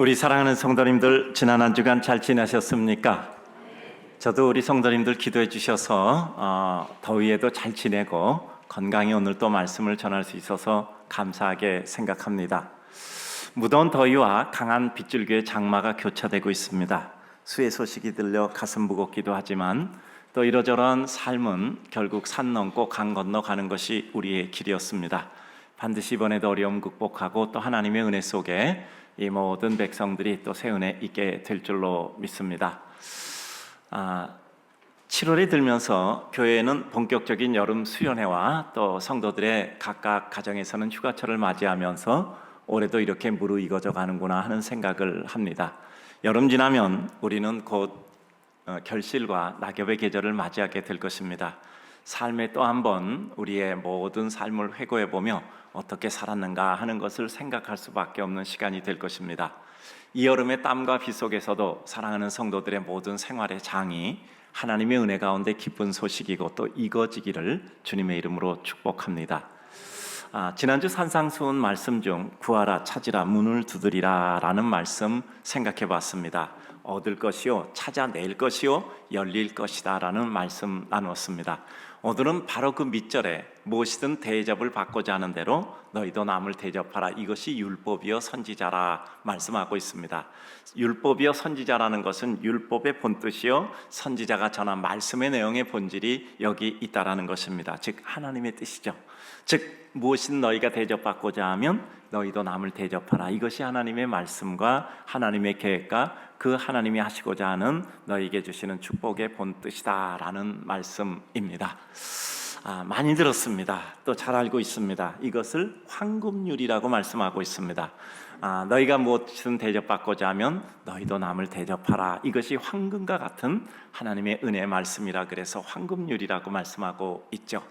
우리 사랑하는 성도님들, 지난 한 주간 잘 지내셨습니까? 저도 우리 성도님들 기도해 주셔서 더위에도 잘 지내고 건강히 오늘 또 말씀을 전할 수 있어서 감사하게 생각합니다. 무더운 더위와 강한 빗줄기의 장마가 교차되고 있습니다. 수해 소식이 들려 가슴 무겁기도 하지만 또 이러저러한 삶은 결국 산 넘고 강 건너 가는 것이 우리의 길이었습니다. 반드시 이번에도 어려움 극복하고 또 하나님의 은혜 속에 이 모든 백성들이 또 새 은혜 있게 될 줄로 믿습니다. 7월이 들면서 교회에는 본격적인 여름 수련회와 또 성도들의 각각 가정에서는 휴가철을 맞이하면서 올해도 이렇게 무르익어져 가는구나 하는 생각을 합니다. 여름 지나면 우리는 곧 결실과 낙엽의 계절을 맞이하게 될 것입니다. 삶에 또 한 번 우리의 모든 삶을 회고해보며 어떻게 살았는가 하는 것을 생각할 수밖에 없는 시간이 될 것입니다. 이 여름의 땀과 비 속에서도 사랑하는 성도들의 모든 생활의 장이 하나님의 은혜 가운데 기쁜 소식이고 또 이거지기를 주님의 이름으로 축복합니다. 지난주 산상수훈 말씀 중 구하라 찾으라 문을 두드리라 라는 말씀 생각해 봤습니다. 얻을 것이요 찾아낼 것이요 열릴 것이다 라는 말씀 나누었습니다. 오늘은 바로 그 밑절에 무엇이든 대접을 받고자 하는 대로 너희도 남을 대접하라, 이것이 율법이요 선지자라 말씀하고 있습니다. 율법이요 선지자라는 것은 율법의 본뜻이요 선지자가 전한 말씀의 내용의 본질이 여기 있다라는 것입니다. 즉 하나님의 뜻이죠. 즉 무엇이든 너희가 대접받고자 하면 너희도 남을 대접하라, 이것이 하나님의 말씀과 하나님의 계획과 그 하나님이 하시고자 하는 너희에게 주시는 축복의 본뜻이다 라는 말씀입니다. 많이 들었습니다. 또 잘 알고 있습니다. 이것을 황금률이라고 말씀하고 있습니다. 너희가 무엇이든 대접받고자 하면 너희도 남을 대접하라, 이것이 황금과 같은 하나님의 은혜의 말씀이라 그래서 황금률이라고 말씀하고 있죠.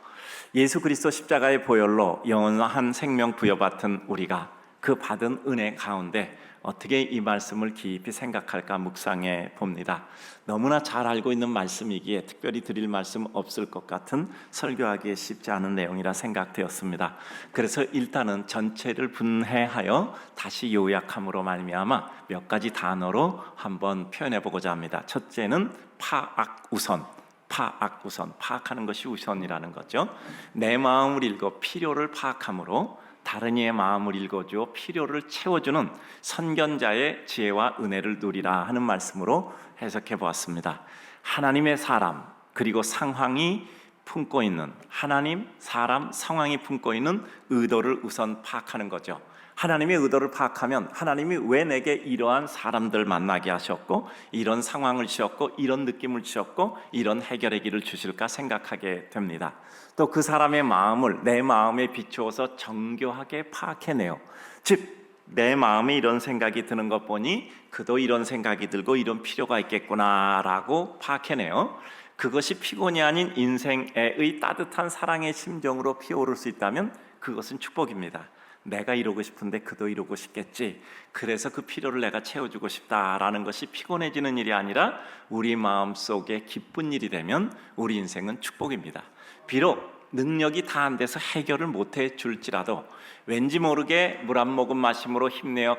예수 그리스도 십자가의 보혈로 영원한 생명 부여받은 우리가 그 받은 은혜 가운데 어떻게 이 말씀을 깊이 생각할까 묵상해 봅니다. 너무나 잘 알고 있는 말씀이기에 특별히 드릴 말씀 없을 것 같은 설교하기에 쉽지 않은 내용이라 생각되었습니다. 그래서 일단은 전체를 분해하여 다시 요약함으로 말미암아 몇 가지 단어로 한번 표현해 보고자 합니다. 첫째는 파악우선. 파악하는 것이 우선이라는 거죠. 내 마음을 읽어 필요를 파악함으로 다른 이의 마음을 읽어주어 필요를 채워주는 선견자의 지혜와 은혜를 누리라 하는 말씀으로 해석해 보았습니다. 하나님의 사람 그리고 상황이 품고 있는, 하나님, 사람, 상황이 품고 있는 의도를 우선 파악하는 거죠. 하나님의 의도를 파악하면 하나님이 왜 내게 이러한 사람들 만나게 하셨고 이런 상황을 주셨고 이런 느낌을 주셨고 이런 해결의 길을 주실까 생각하게 됩니다. 또 그 사람의 마음을 내 마음에 비추어서 정교하게 파악해내요. 즉 내 마음에 이런 생각이 드는 것 보니 그도 이런 생각이 들고 이런 필요가 있겠구나 라고 파악해내요. 그것이 피곤이 아닌 인생의 따뜻한 사랑의 심정으로 피어오를 수 있다면 그것은 축복입니다. 내가 이루고 싶은데 그도 이루고 싶겠지, 그래서 그 필요를 내가 채워주고 싶다라는 것이 피곤해지는 일이 아니라 우리 마음속에 기쁜 일이 되면 우리 인생은 축복입니다. 비록 능력이 다 안 돼서 해결을 못해 줄지라도 왠지 모르게 물 한 모금 마심으로 힘내어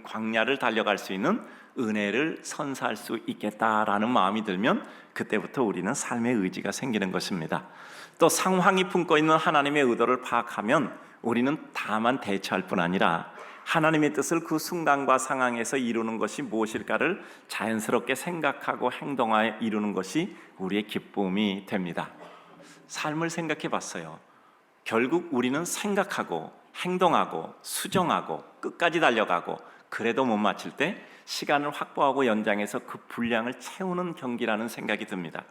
광야를 달려갈 수 있는 은혜를 선사할 수 있겠다라는 마음이 들면 그때부터 우리는 삶의 의지가 생기는 것입니다. 또 상황이 품고 있는 하나님의 의도를 파악하면 우리는 다만 대처할 뿐 아니라 하나님의 뜻을 그 순간과 상황에서 이루는 것이 무엇일까를 자연스럽게 생각하고 행동하여 이루는 것이 우리의 기쁨이 됩니다. 삶을 생각해 봤어요. 결국 우리는 생각하고 행동하고 수정하고 끝까지 달려가고 그래도 못 마칠 때 시간을 확보하고 연장해서 그 분량을 채우는 경기라는 생각이 듭니다.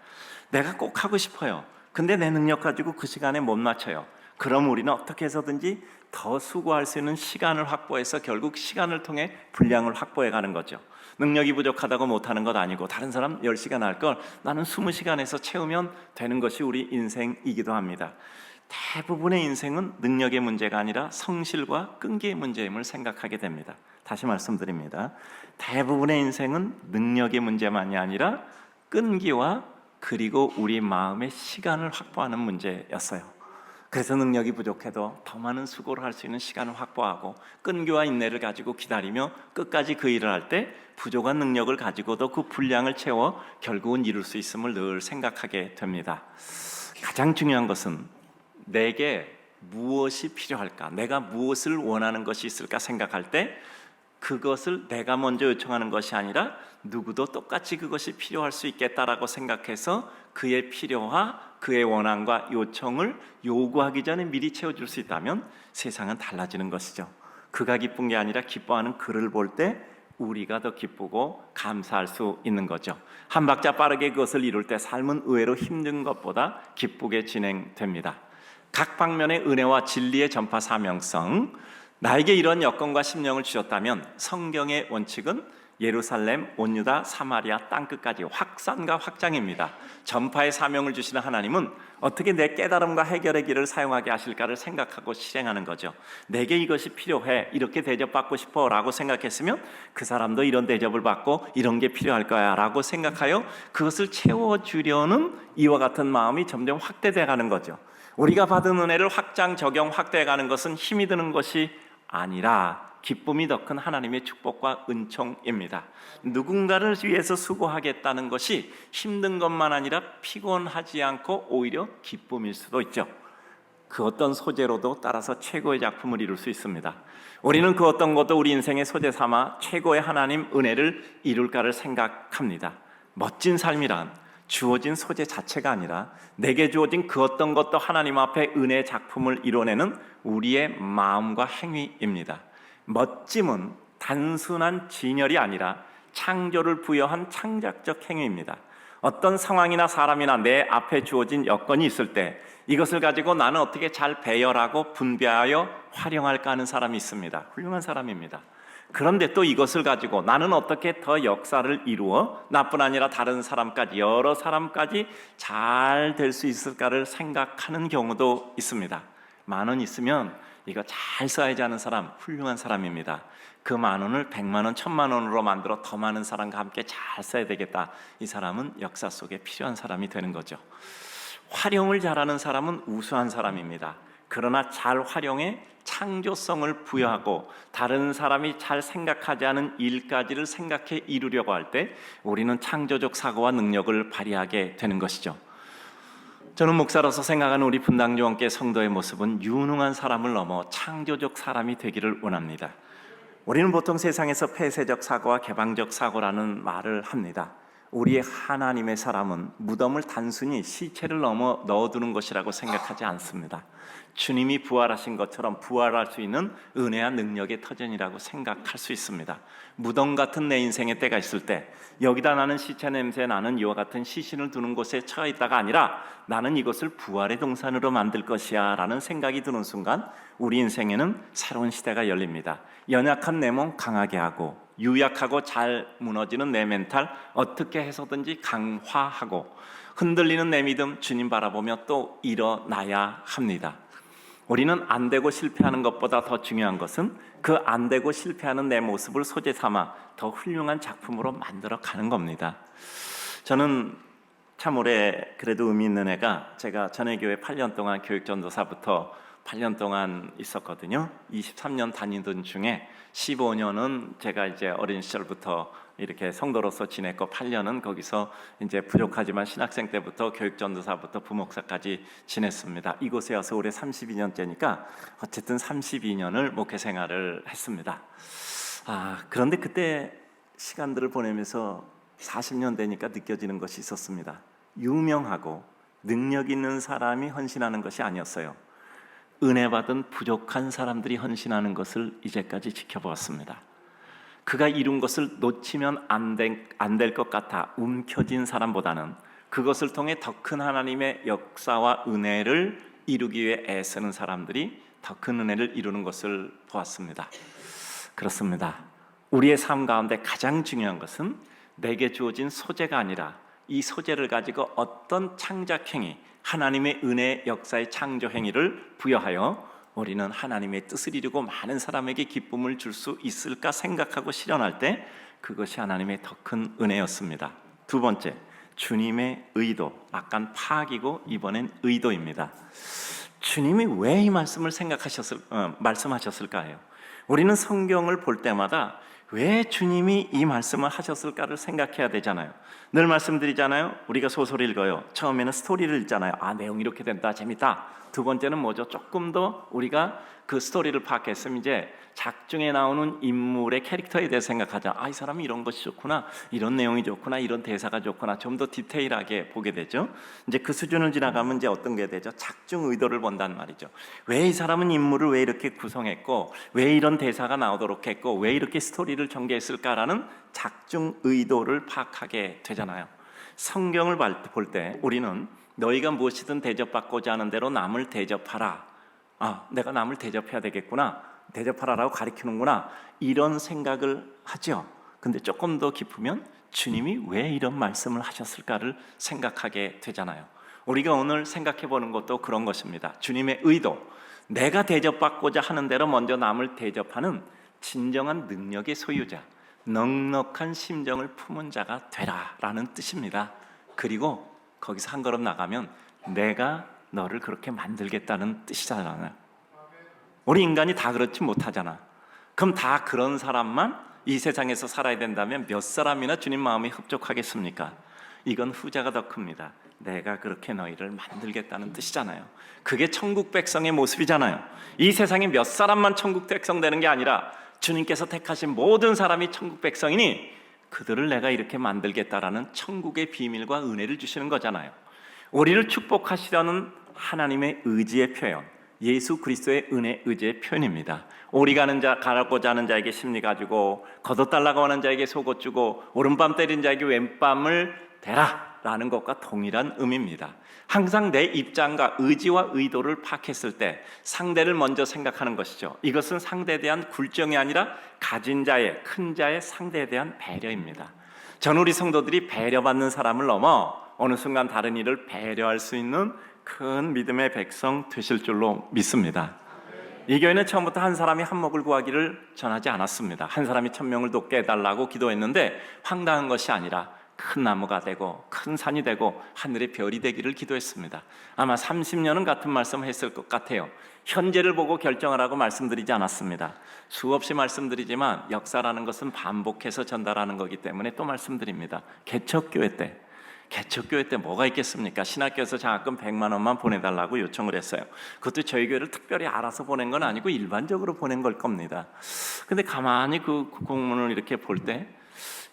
내가 꼭 하고 싶어요. 근데 내 능력 가지고 그 시간에 못 맞춰요. 그럼 우리는 어떻게 해서든지 더 수고할 수 있는 시간을 확보해서 결국 시간을 통해 분량을 확보해 가는 거죠. 능력이 부족하다고 못하는 것 아니고 다른 사람 10시간 할 걸 나는 20시간에서 채우면 되는 것이 우리 인생이기도 합니다. 대부분의 인생은 능력의 문제가 아니라 성실과 끈기의 문제임을 생각하게 됩니다. 다시 말씀드립니다. 대부분의 인생은 능력의 문제만이 아니라 끈기와 그리고 우리 마음의 시간을 확보하는 문제였어요. 그래서 능력이 부족해도 더 많은 수고를 할 수 있는 시간을 확보하고 끈기와 인내를 가지고 기다리며 끝까지 그 일을 할 때 부족한 능력을 가지고도 그 분량을 채워 결국은 이룰 수 있음을 늘 생각하게 됩니다. 가장 중요한 것은 내게 무엇이 필요할까? 내가 무엇을 원하는 것이 있을까 생각할 때 그것을 내가 먼저 요청하는 것이 아니라 누구도 똑같이 그것이 필요할 수 있겠다라고 생각해서 그의 필요와 그의 원함과 요청을 요구하기 전에 미리 채워줄 수 있다면 세상은 달라지는 것이죠. 그가 기쁜 게 아니라 기뻐하는 그를 볼 때 우리가 더 기쁘고 감사할 수 있는 거죠. 한 박자 빠르게 그것을 이룰 때 삶은 의외로 힘든 것보다 기쁘게 진행됩니다. 각 방면의 은혜와 진리의 전파 사명성, 나에게 이런 여건과 심령을 주셨다면 성경의 원칙은 예루살렘, 온 유다, 사마리아 땅끝까지 확산과 확장입니다. 전파의 사명을 주시는 하나님은 어떻게 내 깨달음과 해결의 길을 사용하게 하실까를 생각하고 실행하는 거죠. 내게 이것이 필요해, 이렇게 대접받고 싶어 라고 생각했으면 그 사람도 이런 대접을 받고 이런 게 필요할 거야 라고 생각하여 그것을 채워주려는 이와 같은 마음이 점점 확대돼 가는 거죠. 우리가 받은 은혜를 확장, 적용, 확대해 가는 것은 힘이 드는 것이 아니라 기쁨이 더 큰 하나님의 축복과 은총입니다. 누군가를 위해서 수고하겠다는 것이 힘든 것만 아니라 피곤하지 않고 오히려 기쁨일 수도 있죠. 그 어떤 소재로도 따라서 최고의 작품을 이룰 수 있습니다. 우리는 그 어떤 것도 우리 인생의 소재 삼아 최고의 하나님 은혜를 이룰까를 생각합니다. 멋진 삶이란 주어진 소재 자체가 아니라 내게 주어진 그 어떤 것도 하나님 앞에 은혜의 작품을 이뤄내는 우리의 마음과 행위입니다. 멋짐은 단순한 진열이 아니라 창조를 부여한 창작적 행위입니다. 어떤 상황이나 사람이나 내 앞에 주어진 여건이 있을 때 이것을 가지고 나는 어떻게 잘 배열하고 분배하여 활용할까 하는 사람이 있습니다. 훌륭한 사람입니다. 그런데 또 이것을 가지고 나는 어떻게 더 역사를 이루어 나뿐 아니라 다른 사람까지, 여러 사람까지 잘 될 수 있을까를 생각하는 경우도 있습니다. 10,000원 있으면 이거 잘 써야지 하는 사람, 훌륭한 사람입니다. 그 10,000원을 100,000원, 1,000,000원으로 만들어 더 많은 사람과 함께 잘 써야 되겠다. 이 사람은 역사 속에 필요한 사람이 되는 거죠. 활용을 잘하는 사람은 우수한 사람입니다. 그러나 잘 활용해 창조성을 부여하고 다른 사람이 잘 생각하지 않은 일까지를 생각해 이루려고 할 때 우리는 창조적 사고와 능력을 발휘하게 되는 것이죠. 저는 목사로서 생각하는 우리 분당교원교 성도의 모습은 유능한 사람을 넘어 창조적 사람이 되기를 원합니다. 우리는 보통 세상에서 폐쇄적 사고와 개방적 사고라는 말을 합니다. 우리의 하나님의 사람은 무덤을 단순히 시체를 넣어두는 것이라고 생각하지 않습니다. 주님이 부활하신 것처럼 부활할 수 있는 은혜와 능력의 터전이라고 생각할 수 있습니다. 무덤 같은 내 인생의 때가 있을 때 여기다 나는 시체 냄새 나는 이와 같은 시신을 두는 곳에 처해 있다가 아니라 나는 이것을 부활의 동산으로 만들 것이야 라는 생각이 드는 순간 우리 인생에는 새로운 시대가 열립니다. 연약한 내 몸 강하게 하고 유약하고 잘 무너지는 내 멘탈 어떻게 해서든지 강화하고 흔들리는 내 믿음 주님 바라보며 또 일어나야 합니다. 우리는 안 되고 실패하는 것보다 더 중요한 것은 그 안 되고 실패하는 내 모습을 소재 삼아 더 훌륭한 작품으로 만들어 가는 겁니다. 저는 참 올해 그래도 의미 있는 해가 제가 전해교회 8년 동안 교육전도사부터 8년 동안 있었거든요. 23년 다니던 중에 15년은 제가 이제 어린 시절부터 이렇게 성도로서 지냈고 8년은 거기서 이제 부족하지만 신학생 때부터 교육전도사부터 부목사까지 지냈습니다. 이곳에 와서 올해 32년째니까 어쨌든 32년을 목회 생활을 했습니다. 그런데 그때 시간들을 보내면서 40년 되니까 느껴지는 것이 있었습니다. 유명하고 능력 있는 사람이 헌신하는 것이 아니었어요. 은혜 받은 부족한 사람들이 헌신하는 것을 이제까지 지켜보았습니다. 그가 이룬 것을 놓치면 안 될 것 같아 움켜진 사람보다는 그것을 통해 더 큰 하나님의 역사와 은혜를 이루기 위해 애쓰는 사람들이 더 큰 은혜를 이루는 것을 보았습니다. 그렇습니다. 우리의 삶 가운데 가장 중요한 것은 내게 주어진 소재가 아니라 이 소재를 가지고 어떤 창작행위, 하나님의 은혜 역사의 창조 행위를 부여하여 우리는 하나님의 뜻을 이루고 많은 사람에게 기쁨을 줄 수 있을까 생각하고 실현할 때 그것이 하나님의 더 큰 은혜였습니다. 두 번째, 주님의 의도. 아깐 파악이고 이번엔 의도입니다. 주님이 왜 이 말씀을 말씀하셨을까요? 우리는 성경을 볼 때마다 왜 주님이 이 말씀을 하셨을까를 생각해야 되잖아요. 늘 말씀드리잖아요. 우리가 소설 읽어요. 처음에는 스토리를 읽잖아요. 내용이 이렇게 된다, 재밌다. 두 번째는 뭐죠? 조금 더 우리가 그 스토리를 파악했으면 이제 작중에 나오는 인물의 캐릭터에 대해 생각하자. 이 사람이 이런 것이 좋구나, 이런 내용이 좋구나, 이런 대사가 좋구나, 좀 더 디테일하게 보게 되죠. 이제 그 수준을 지나가면 이제 어떤 게 되죠? 작중 의도를 본단 말이죠. 왜 이 사람은 인물을 왜 이렇게 구성했고, 왜 이런 대사가 나오도록 했고, 왜 이렇게 스토리를 전개했을까라는 작중 의도를 파악하게 되잖아요. 성경을 볼 때 우리는 너희가 무엇이든 대접받고자 하는 대로 남을 대접하라. 내가 남을 대접해야 되겠구나, 대접하라라고 가르치는구나, 이런 생각을 하죠. 근데 조금 더 깊으면 주님이 왜 이런 말씀을 하셨을까를 생각하게 되잖아요. 우리가 오늘 생각해 보는 것도 그런 것입니다. 주님의 의도, 내가 대접받고자 하는 대로 먼저 남을 대접하는 진정한 능력의 소유자, 넉넉한 심정을 품은 자가 되라라는 뜻입니다. 그리고 거기서 한 걸음 나가면 내가 너를 그렇게 만들겠다는 뜻이잖아요. 우리 인간이 다 그렇지 못하잖아. 그럼 다 그런 사람만 이 세상에서 살아야 된다면 몇 사람이나 주님 마음에 흡족하겠습니까? 이건 후자가 더 큽니다. 내가 그렇게 너희를 만들겠다는 뜻이잖아요. 그게 천국 백성의 모습이잖아요. 이 세상에 몇 사람만 천국 백성 되는 게 아니라 주님께서 택하신 모든 사람이 천국 백성이니 그들을 내가 이렇게 만들겠다라는 천국의 비밀과 은혜를 주시는 거잖아요. 우리를 축복하시려는 하나님의 의지의 표현, 예수 그리스도의 은혜 의지의 표현입니다. 오리 가고자 하는 자에게 심리 가지고, 걷어달라고 하는 자에게 속옷 주고, 오른밤 때린 자에게 왼밤을 대라 라는 것과 동일한 의미입니다. 항상 내 입장과 의지와 의도를 파악했을 때 상대를 먼저 생각하는 것이죠. 이것은 상대에 대한 굴정이 아니라 가진 자의, 큰 자의 상대에 대한 배려입니다. 전 우리 성도들이 배려받는 사람을 넘어 어느 순간 다른 이를 배려할 수 있는 큰 믿음의 백성 되실 줄로 믿습니다. 이 교회는 처음부터 한 사람이 한 목을 구하기를 전하지 않았습니다. 한 사람이 1000명을 돕게 해달라고 기도했는데 황당한 것이 아니라 큰 나무가 되고 큰 산이 되고 하늘의 별이 되기를 기도했습니다. 아마 30년은 같은 말씀을 했을 것 같아요. 현재를 보고 결정하라고 말씀드리지 않았습니다. 수없이 말씀드리지만 역사라는 것은 반복해서 전달하는 거기 때문에 또 말씀드립니다. 개척교회 때 뭐가 있겠습니까? 신학교에서 장학금 100만 원만 보내달라고 요청을 했어요. 그것도 저희 교회를 특별히 알아서 보낸 건 아니고 일반적으로 보낸 걸 겁니다. 근데 가만히 그 공문을 이렇게 볼 때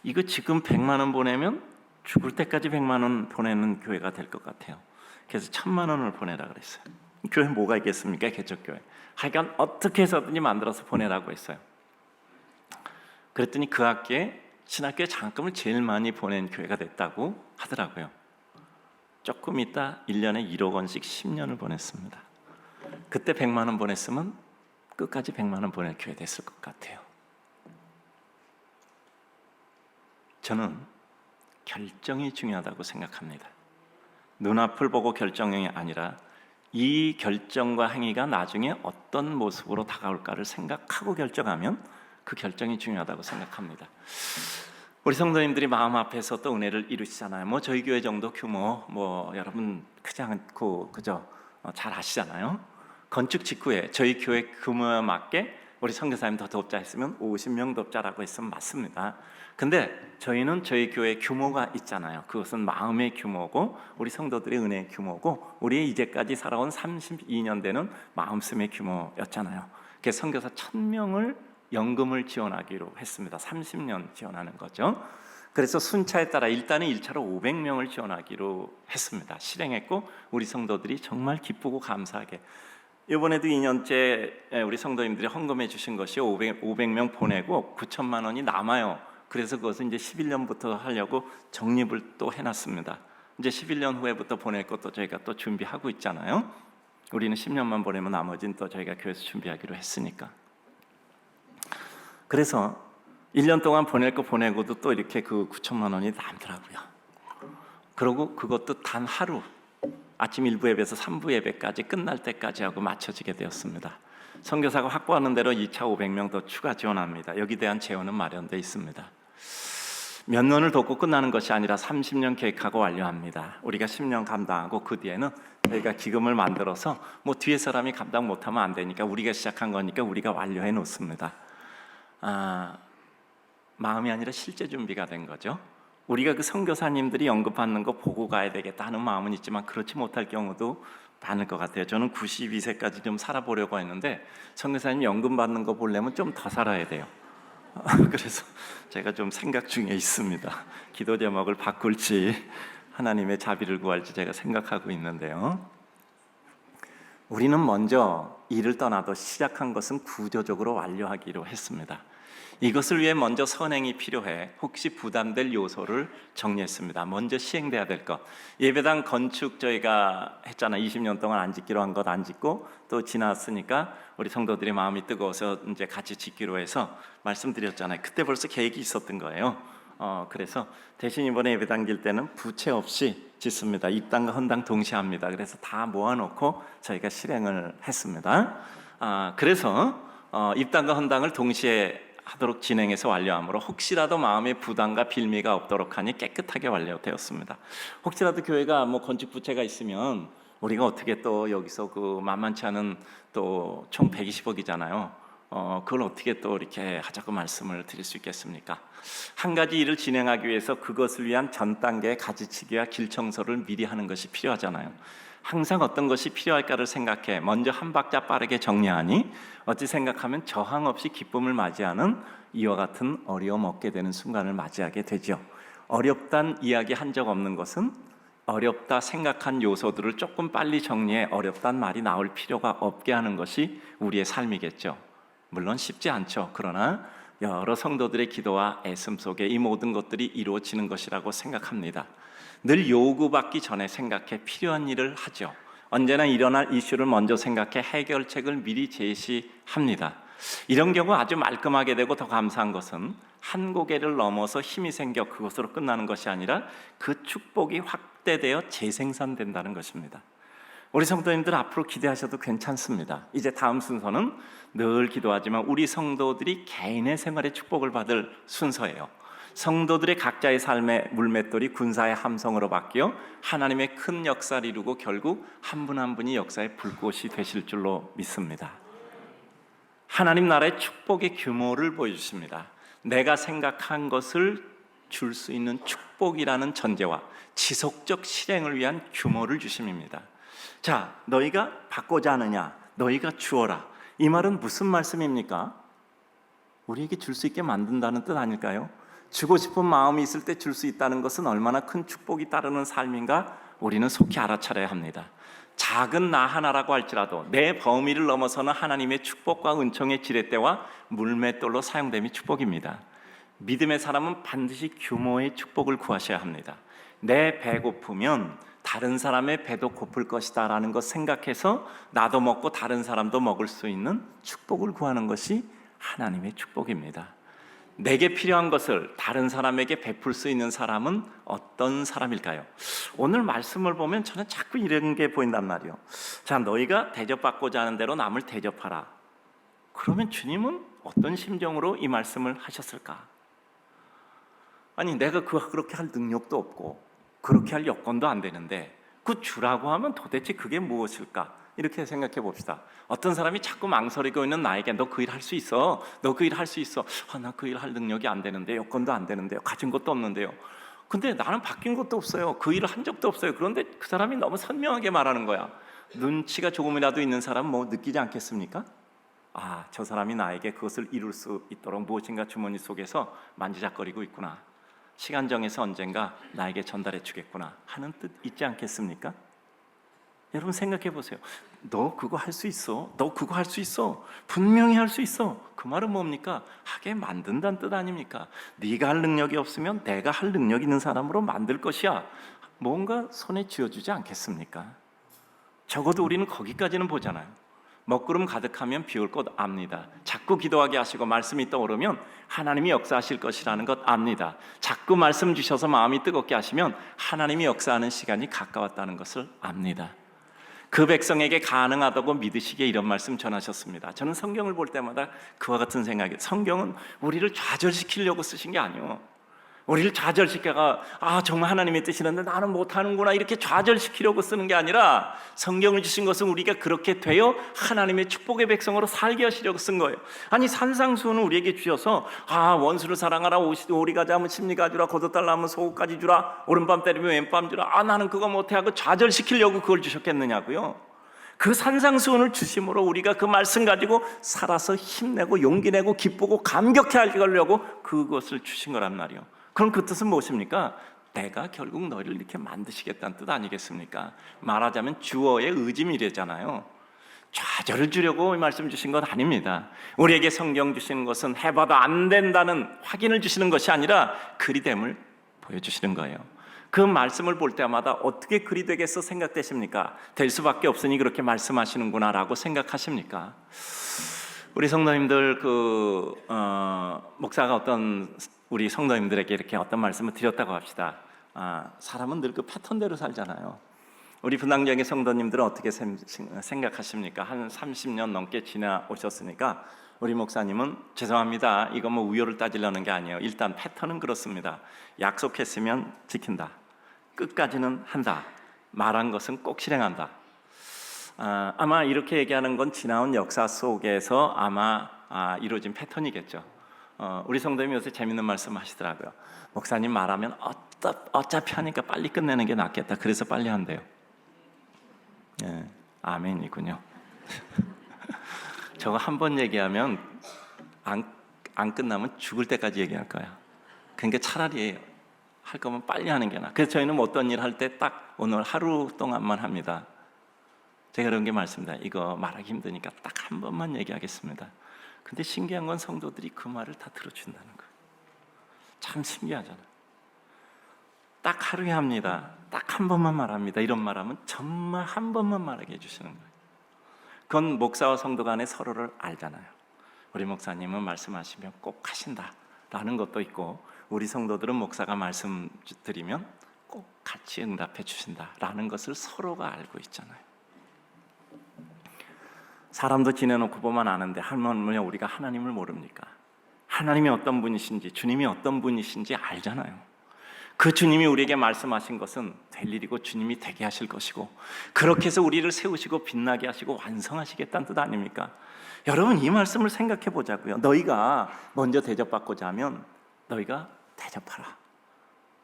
이거 지금 100만 원 보내면 죽을 때까지 100만 원 보내는 교회가 될 것 같아요. 그래서 1000만 원을 보내라 그랬어요. 교회 뭐가 있겠습니까? 개척교회. 하여간 어떻게 해서든지 만들어서 보내라고 했어요. 그랬더니 그 학기에 신학교에 장학금을 제일 많이 보낸 교회가 됐다고 하더라고요. 조금 있다 1년에 1억 원씩 10년을 보냈습니다. 그때 100만 원 보냈으면 끝까지 100만 원 보낼 교회 됐을 것 같아요. 저는 결정이 중요하다고 생각합니다. 눈앞을 보고 결정이 아니라 이 결정과 행위가 나중에 어떤 모습으로 다가올까를 생각하고 결정하면 그 결정이 중요하다고 생각합니다. 우리 성도님들이 마음 앞에서 또 은혜를 이루시잖아요. 저희 교회 정도 규모 여러분 크지 않고 그죠? 잘 아시잖아요. 건축 직후에 저희 교회 규모에 맞게 우리 선교사님 더 돕자 했으면 50명 돕자라고 했으면 맞습니다. 근데 저희는 저희 교회 규모가 있잖아요. 그것은 마음의 규모고 우리 성도들의 은혜의 규모고 우리의 이제까지 살아온 32년 되는 마음씀의 규모였잖아요. 그래서 선교사 1000명을 연금을 지원하기로 했습니다. 30년 지원하는 거죠. 그래서 순차에 따라 일단은 1차로 500명을 지원하기로 했습니다. 실행했고 우리 성도들이 정말 기쁘고 감사하게 이번에도 2년째 우리 성도님들이 헌금해 주신 것이 500명 보내고 9천만 원이 남아요. 그래서 그것은 이제 11년부터 하려고 적립을 또 해놨습니다. 이제 11년 후에부터 보낼 것도 저희가 또 준비하고 있잖아요. 우리는 10년만 보내면 나머지는 또 저희가 교회에서 준비하기로 했으니까. 그래서 1년 동안 보낼 거 보내고도 또 이렇게 그 9천만 원이 남더라고요. 그리고 그것도 단 하루, 아침 1부 예배에서 3부 예배까지 끝날 때까지 하고 맞춰지게 되었습니다. 선교사가 확보하는 대로 2차 500명 더 추가 지원합니다. 여기 대한 재원은 마련되어 있습니다. 몇 년을 돕고 끝나는 것이 아니라 30년 계획하고 완료합니다. 우리가 10년 감당하고 그 뒤에는 저희가 기금을 만들어서 뭐 뒤에 사람이 감당 못하면 안 되니까 우리가 시작한 거니까 우리가 완료해 놓습니다. 마음이 아니라 실제 준비가 된 거죠. 우리가 그 선교사님들이 연급받는 거 보고 가야 되겠다 하는 마음은 있지만 그렇지 못할 경우도 많을 것 같아요. 저는 92세까지 좀 살아보려고 했는데 선교사님 연금 받는 거 보려면 좀 더 살아야 돼요. 그래서 제가 좀 생각 중에 있습니다. 기도 제목을 바꿀지 하나님의 자비를 구할지 제가 생각하고 있는데요. 우리는 먼저 일을 떠나도 시작한 것은 구조적으로 완료하기로 했습니다. 이것을 위해 먼저 선행이 필요해 혹시 부담될 요소를 정리했습니다. 먼저 시행돼야 될 것. 예배당 건축 저희가 했잖아. 20년 동안 안 짓기로 한 것 안 짓고 또 지났으니까 우리 성도들이 마음이 뜨거워서 이제 같이 짓기로 해서 말씀드렸잖아요. 그때 벌써 계획이 있었던 거예요. 그래서 대신 이번에 예배당 질 때는 부채 없이 짓습니다. 입당과 헌당 동시에 합니다. 그래서 다 모아놓고 저희가 실행을 했습니다. 그래서 입당과 헌당을 동시에 하도록 진행해서 완료함으로 혹시라도 마음의 부담과 빌미가 없도록 하니 깨끗하게 완료되었습니다. 혹시라도 교회가 뭐 건축 부채가 있으면 우리가 어떻게 또 여기서 그 만만치 않은 또 총 120억이잖아요. 그걸 어떻게 또 이렇게 하자고 말씀을 드릴 수 있겠습니까? 한 가지 일을 진행하기 위해서 그것을 위한 전 단계의 가지치기와 길청소를 미리 하는 것이 필요하잖아요. 항상 어떤 것이 필요할까를 생각해 먼저 한 박자 빠르게 정리하니 어찌 생각하면 저항 없이 기쁨을 맞이하는 이와 같은 어려움 얻게 되는 순간을 맞이하게 되죠. 어렵단 이야기 한 적 없는 것은 어렵다 생각한 요소들을 조금 빨리 정리해 어렵단 말이 나올 필요가 없게 하는 것이 우리의 삶이겠죠. 물론 쉽지 않죠. 그러나 여러 성도들의 기도와 애씀 속에 이 모든 것들이 이루어지는 것이라고 생각합니다. 늘 요구받기 전에 생각해 필요한 일을 하죠. 언제나 일어날 이슈를 먼저 생각해 해결책을 미리 제시합니다. 이런 경우 아주 말끔하게 되고 더 감사한 것은 한 고개를 넘어서 힘이 생겨 그것으로 끝나는 것이 아니라 그 축복이 확대되어 재생산된다는 것입니다. 우리 성도님들 앞으로 기대하셔도 괜찮습니다. 이제 다음 순서는 늘 기도하지만 우리 성도들이 개인의 생활의 축복을 받을 순서예요. 성도들의 각자의 삶의 물맷돌이 군사의 함성으로 바뀌어 하나님의 큰 역사를 이루고 결국 한 분 한 분이 역사의 불꽃이 되실 줄로 믿습니다. 하나님 나라의 축복의 규모를 보여주십니다. 내가 생각한 것을 줄 수 있는 축복이라는 전제와 지속적 실행을 위한 규모를 주심입니다. 자, 너희가 받고자 하느냐? 너희가 주어라. 이 말은 무슨 말씀입니까? 우리에게 줄 수 있게 만든다는 뜻 아닐까요? 주고 싶은 마음이 있을 때 줄 수 있다는 것은 얼마나 큰 축복이 따르는 삶인가 우리는 속히 알아차려야 합니다. 작은 나 하나라고 할지라도 내 범위를 넘어서는 하나님의 축복과 은총의 지렛대와 물맷돌로 사용됨이 축복입니다. 믿음의 사람은 반드시 규모의 축복을 구하셔야 합니다. 내 배고프면 다른 사람의 배도 고플 것이다 라는 것 생각해서 나도 먹고 다른 사람도 먹을 수 있는 축복을 구하는 것이 하나님의 축복입니다. 내게 필요한 것을 다른 사람에게 베풀 수 있는 사람은 어떤 사람일까요? 오늘 말씀을 보면 저는 자꾸 이런 게 보인단 말이에요. 자, 너희가 대접받고자 하는 대로 남을 대접하라. 그러면 주님은 어떤 심정으로 이 말씀을 하셨을까? 아니, 내가 그렇게 할 능력도 없고 그렇게 할 여건도 안 되는데 그 주라고 하면 도대체 그게 무엇일까? 이렇게 생각해 봅시다. 어떤 사람이 자꾸 망설이고 있는 나에게 너 그 일 할 수 있어. 너 그 일 할 수 있어. 나 그 일 할 능력이 안 되는데 여건도 안 되는데요. 가진 것도 없는데요. 근데 나는 바뀐 것도 없어요. 그 일을 한 적도 없어요. 그런데 그 사람이 너무 선명하게 말하는 거야. 눈치가 조금이라도 있는 사람은 뭐 느끼지 않겠습니까? 저 사람이 나에게 그것을 이룰 수 있도록 무엇인가 주머니 속에서 만지작거리고 있구나. 시간 정해서 언젠가 나에게 전달해 주겠구나 하는 뜻 있지 않겠습니까? 여러분 생각해 보세요. 너 그거 할 수 있어. 너 그거 할 수 있어. 분명히 할 수 있어. 그 말은 뭡니까? 하게 만든다는 뜻 아닙니까? 네가 할 능력이 없으면 내가 할 능력 있는 사람으로 만들 것이야. 뭔가 손에 쥐어주지 않겠습니까? 적어도 우리는 거기까지는 보잖아요. 먹구름 가득하면 비 올 것 압니다. 자꾸 기도하게 하시고 말씀이 떠오르면 하나님이 역사하실 것이라는 것 압니다. 자꾸 말씀 주셔서 마음이 뜨겁게 하시면 하나님이 역사하는 시간이 가까웠다는 것을 압니다. 그 백성에게 가능하다고 믿으시기에 이런 말씀 전하셨습니다. 저는 성경을 볼 때마다 그와 같은 생각이, 성경은 우리를 좌절시키려고 쓰신 게 아니에요. 우리를 좌절시켜가 정말 하나님의 뜻이는데 나는 못하는구나 이렇게 좌절시키려고 쓰는 게 아니라 성경을 주신 것은 우리가 그렇게 되어 하나님의 축복의 백성으로 살게 하시려고 쓴 거예요. 아니 산상수훈을 우리에게 주셔서 원수를 사랑하라, 오리 가자면 심리가 주라, 거뒀달라 하면 속옷까지 주라, 오른밤 때리면 왼밤 주라. 나는 그거 못해 하고 좌절시키려고 그걸 주셨겠느냐고요. 그 산상수훈을 주심으로 우리가 그 말씀 가지고 살아서 힘내고 용기 내고 기쁘고 감격해 하려고 그것을 주신 거란 말이에요. 그럼 그 뜻은 무엇입니까? 내가 결국 너희를 이렇게 만드시겠다는 뜻 아니겠습니까? 말하자면 주어의 의지미래잖아요. 좌절을 주려고 이 말씀 주신 건 아닙니다. 우리에게 성경 주시는 것은 해봐도 안 된다는 확인을 주시는 것이 아니라 그리 됨을 보여주시는 거예요. 그 말씀을 볼 때마다 어떻게 그리 되겠어 생각되십니까? 될 수밖에 없으니 그렇게 말씀하시는구나 라고 생각하십니까? 우리 성도님들 목사가 어떤 우리 성도님들에게 이렇게 어떤 말씀을 드렸다고 합시다. 사람은 늘 그 패턴대로 살잖아요. 우리 분당역의 성도님들은 어떻게 생각하십니까? 한 30년 넘게 지나오셨으니까 우리 목사님은 죄송합니다. 이거 우열을 따지려는 게 아니에요. 일단 패턴은 그렇습니다. 약속했으면 지킨다. 끝까지는 한다. 말한 것은 꼭 실행한다. 아마 이렇게 얘기하는 건 지나온 역사 속에서 아마 이루어진 패턴이겠죠. 우리 성도님이 요새 재밌는 말씀 하시더라고요. 목사님 말하면 어차피 하니까 빨리 끝내는 게 낫겠다. 그래서 빨리 한대요. 예, 아멘이군요. 저거 한 번 얘기하면 안 끝나면 죽을 때까지 얘기할 거야. 그러니까 차라리 할 거면 빨리 하는 게 나아. 그래서 저희는 어떤 일 할 때 딱 오늘 하루 동안만 합니다. 제가 그런 게 말씀입니다. 이거 말하기 힘드니까 딱 한 번만 얘기하겠습니다. 근데 신기한 건 성도들이 그 말을 다 들어준다는 거예요. 참 신기하잖아요. 딱 하루에 합니다. 딱 한 번만 말합니다. 이런 말하면 정말 한 번만 말하게 해주시는 거예요. 그건 목사와 성도 간에 서로를 알잖아요. 우리 목사님은 말씀하시면 꼭 하신다라는 것도 있고, 우리 성도들은 목사가 말씀드리면 꼭 같이 응답해 주신다라는 것을 서로가 알고 있잖아요. 사람도 지내놓고 보면 아는데 하물며 우리가 하나님을 모릅니까? 하나님이 어떤 분이신지, 주님이 어떤 분이신지 알잖아요. 그 주님이 우리에게 말씀하신 것은 될 일이고 주님이 되게 하실 것이고, 그렇게 해서 우리를 세우시고 빛나게 하시고 완성하시겠다는 뜻 아닙니까? 여러분, 이 말씀을 생각해 보자고요. 너희가 먼저 대접받고자 하면 너희가 대접하라.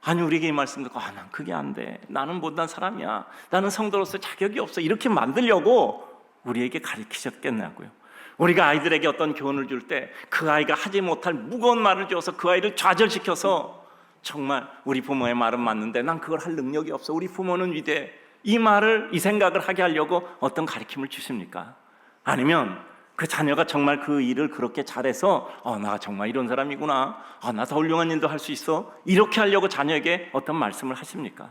아니, 우리에게 이 말씀 듣고 난 그게 안 돼, 나는 못난 사람이야, 나는 성도로서 자격이 없어, 이렇게 만들려고 우리에게 가르치셨겠냐고요. 우리가 아이들에게 어떤 교훈을 줄 때 그 아이가 하지 못할 무거운 말을 줘서 그 아이를 좌절시켜서 정말 우리 부모의 말은 맞는데 난 그걸 할 능력이 없어, 우리 부모는 위대해, 이 말을, 이 생각을 하게 하려고 어떤 가르침을 주십니까? 아니면 그 자녀가 정말 그 일을 그렇게 잘해서 나 정말 이런 사람이구나, 나 더 훌륭한 일도 할 수 있어, 이렇게 하려고 자녀에게 어떤 말씀을 하십니까?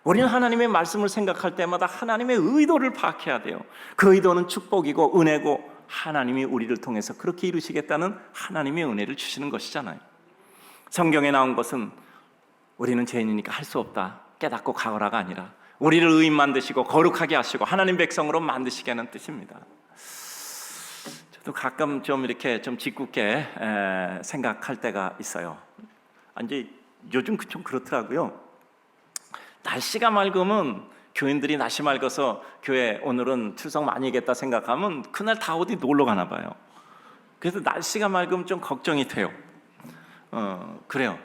우리는 하나님의 말씀을 생각할 때마다 하나님의 의도를 파악해야 돼요. 그 의도는 축복이고 은혜고, 하나님이 우리를 통해서 그렇게 이루시겠다는 하나님의 은혜를 주시는 것이잖아요. 성경에 나온 것은 우리는 죄인이니까 할 수 없다, 깨닫고 가거라가 아니라 우리를 의인 만드시고 거룩하게 하시고 하나님 백성으로 만드시게 하는 뜻입니다. 저도 가끔 좀 이렇게 좀 짓궂게 생각할 때가 있어요. 이제 요즘 좀 그렇더라고요. 날씨가 맑으면 교인들이 날씨 맑아서 교회 오늘은 출석 많이 하겠다 생각하면 그날 다 어디 놀러 가나 봐요. 그래서 날씨가 맑으면 좀 걱정이 돼요. 그래요.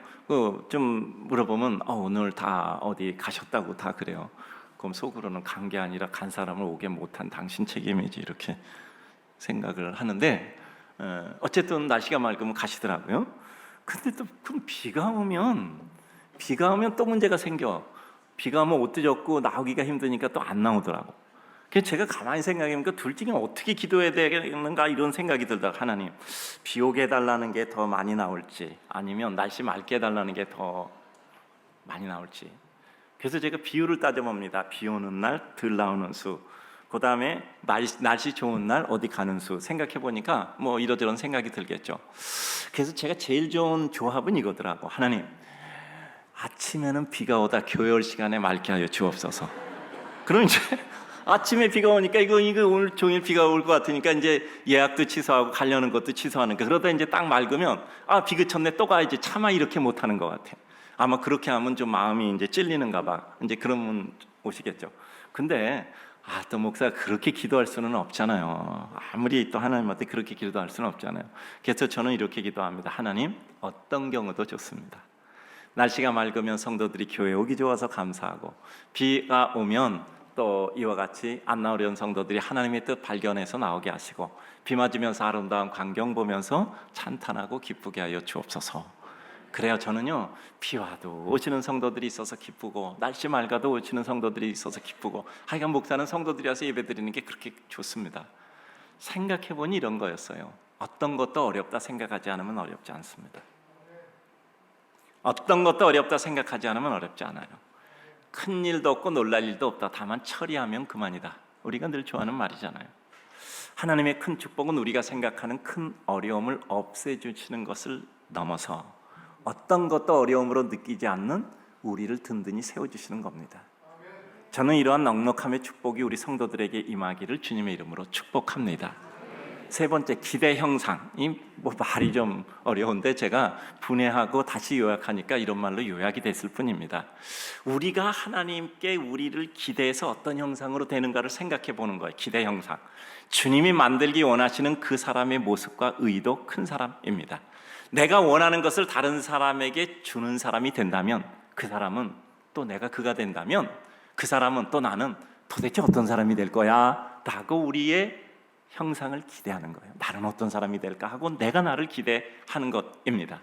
좀 물어보면 오늘 다 어디 가셨다고 다 그래요. 그럼 속으로는 간 게 아니라 간 사람을 오게 못한 당신 책임이지, 이렇게 생각을 하는데, 어쨌든 날씨가 맑으면 가시더라고요. 근데 또 그럼 비가 오면 또 문제가 생겨. 비가 오면 옷도 젖고 나오기가 힘드니까 또 안 나오더라고. 그래서 제가 가만히 생각해보니까 둘 중에 어떻게 기도해야 되는가 이런 생각이 들다가, 하나님, 비 오게 해달라는 게 더 많이 나올지 아니면 날씨 맑게 해달라는 게 더 많이 나올지. 그래서 제가 비율을 따져봅니다. 비 오는 날 덜 나오는 수, 그 다음에 날씨 좋은 날 어디 가는 수. 생각해보니까 뭐 이러저런 생각이 들겠죠. 그래서 제가 제일 좋은 조합은 이거더라고. 하나님, 아침에는 비가 오다 교회 올 시간에 맑게 하여 주옵소서. 그럼 이제 아침에 비가 오니까 이거 오늘 종일 비가 올 것 같으니까 이제 예약도 취소하고 가려는 것도 취소하는 거. 그러다 이제 딱 맑으면 비 그쳤네, 또 가야지, 차마 이렇게 못하는 것 같아. 아마 그렇게 하면 좀 마음이 이제 찔리는가 봐. 이제 그런 분 오시겠죠. 근데 또 목사가 그렇게 기도할 수는 없잖아요. 아무리 또 하나님한테 그렇게 기도할 수는 없잖아요. 그래서 저는 이렇게 기도합니다. 하나님, 어떤 경우도 좋습니다. 날씨가 맑으면 성도들이 교회 오기 좋아서 감사하고, 비가 오면 또 이와 같이 안 나오려는 성도들이 하나님의 뜻 발견해서 나오게 하시고, 비 맞으면서 아름다운 광경 보면서 찬탄하고 기쁘게 하여 주옵소서. 그래요. 저는요, 비 와도 오시는 성도들이 있어서 기쁘고, 날씨 맑아도 오시는 성도들이 있어서 기쁘고, 하여간 목사는 성도들이 와서 예배 드리는 게 그렇게 좋습니다. 생각해보니 이런 거였어요. 어떤 것도 어렵다 생각하지 않으면 어렵지 않습니다. 어떤 것도 어렵다 생각하지 않으면 어렵지 않아요. 큰 일도 없고 놀랄 일도 없다. 다만 처리하면 그만이다. 우리가 늘 좋아하는 말이잖아요. 하나님의 큰 축복은 우리가 생각하는 큰 어려움을 없애주시는 것을 넘어서 어떤 것도 어려움으로 느끼지 않는 우리를 든든히 세워주시는 겁니다. 저는 이러한 넉넉함의 축복이 우리 성도들에게 임하기를 주님의 이름으로 축복합니다. 세 번째, 기대 형상이 말이 좀 어려운데 제가 분해하고 다시 요약하니까 이런 말로 요약이 됐을 뿐입니다. 우리가 하나님께 우리를 기대해서 어떤 형상으로 되는가를 생각해 보는 거예요. 기대 형상. 주님이 만들기 원하시는 그 사람의 모습과 의도 큰 사람입니다. 내가 원하는 것을 다른 사람에게 주는 사람이 된다면, 그 사람은 또 내가 그가 된다면, 그 사람은 또 나는 도대체 어떤 사람이 될 거야? 라고 우리의 형상을 기대하는 거예요. 나는 어떤 사람이 될까 하고 내가 나를 기대하는 것입니다.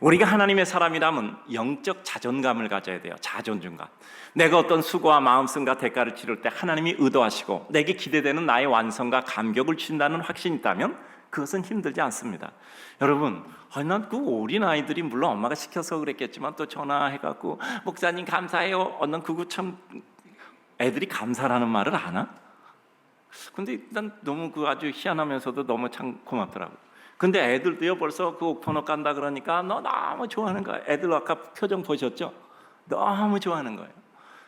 우리가 하나님의 사람이라면 영적 자존감을 가져야 돼요. 자존감감. 내가 어떤 수고와 마음씀과 대가를 치를 때 하나님이 의도하시고 내게 기대되는 나의 완성과 감격을 주신다는 확신이 있다면 그것은 힘들지 않습니다. 여러분, 난 그 어린 아이들이 물론 엄마가 시켜서 그랬겠지만 또 전화해갖고 목사님 감사해요. 난 그거 참 애들이 감사라는 말을 아나? 근데 난 너무 그 아주 희한하면서도 너무 참 고맙더라고요. 근데 애들도요 벌써 그 옥토너 깐다 그러니까 너 너무 좋아하는 거야. 애들 아까 표정 보셨죠? 너무 좋아하는 거예요.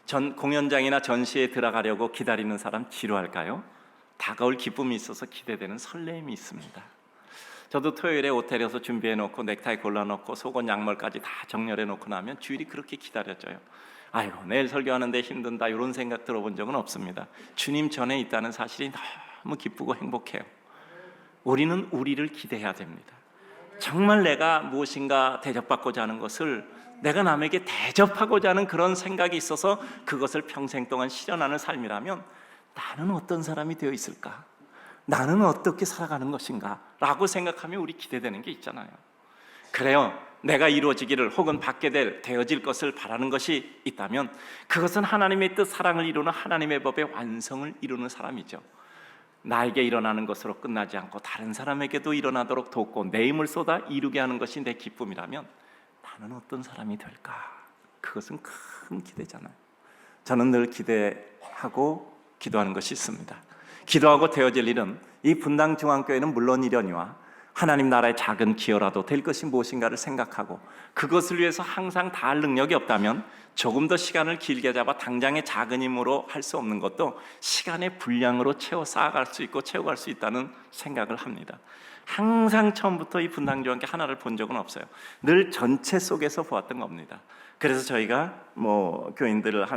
전 공연장이나 전시에 들어가려고 기다리는 사람 지루할까요? 다가올 기쁨이 있어서 기대되는 설렘이 있습니다. 저도 토요일에 호텔에서 준비해놓고 넥타이 골라놓고 속옷 양말까지 다 정렬해놓고 나면 주일이 그렇게 기다려져요. 아이고 내일 설교하는데 힘든다 이런 생각 들어본 적은 없습니다. 주님 전에 있다는 사실이 너무 기쁘고 행복해요. 우리는 우리를 기대해야 됩니다. 정말 내가 무엇인가 대접받고자 하는 것을 내가 남에게 대접하고자 하는 그런 생각이 있어서 그것을 평생 동안 실현하는 삶이라면 나는 어떤 사람이 되어 있을까? 나는 어떻게 살아가는 것인가? 라고 생각하면 우리 기대되는 게 있잖아요. 그래요. 내가 이루어지기를 혹은 받게 될 되어질 것을 바라는 것이 있다면 그것은 하나님의 뜻 사랑을 이루는 하나님의 법의 완성을 이루는 사람이죠. 나에게 일어나는 것으로 끝나지 않고 다른 사람에게도 일어나도록 돕고 내 힘을 쏟아 이루게 하는 것이 내 기쁨이라면 나는 어떤 사람이 될까? 그것은 큰 기대잖아요. 저는 늘 기대하고 기도하는 것이 있습니다. 기도하고 되어질 일은 이 분당 중앙교회는 물론이려니와 하나님 나라의 작은 기여라도 될 것이 무엇인가를 생각하고 그것을 위해서 항상 다 할 능력이 없다면 조금 더 시간을 길게 잡아 당장의 작은 힘으로 할 수 없는 것도 시간의 분량으로 채워 쌓아갈 수 있고 채워갈 수 있다는 생각을 합니다. 항상 처음부터 이 분당교회와 하나를 본 적은 없어요. 늘 전체 속에서 보았던 겁니다. 그래서 저희가 교인들을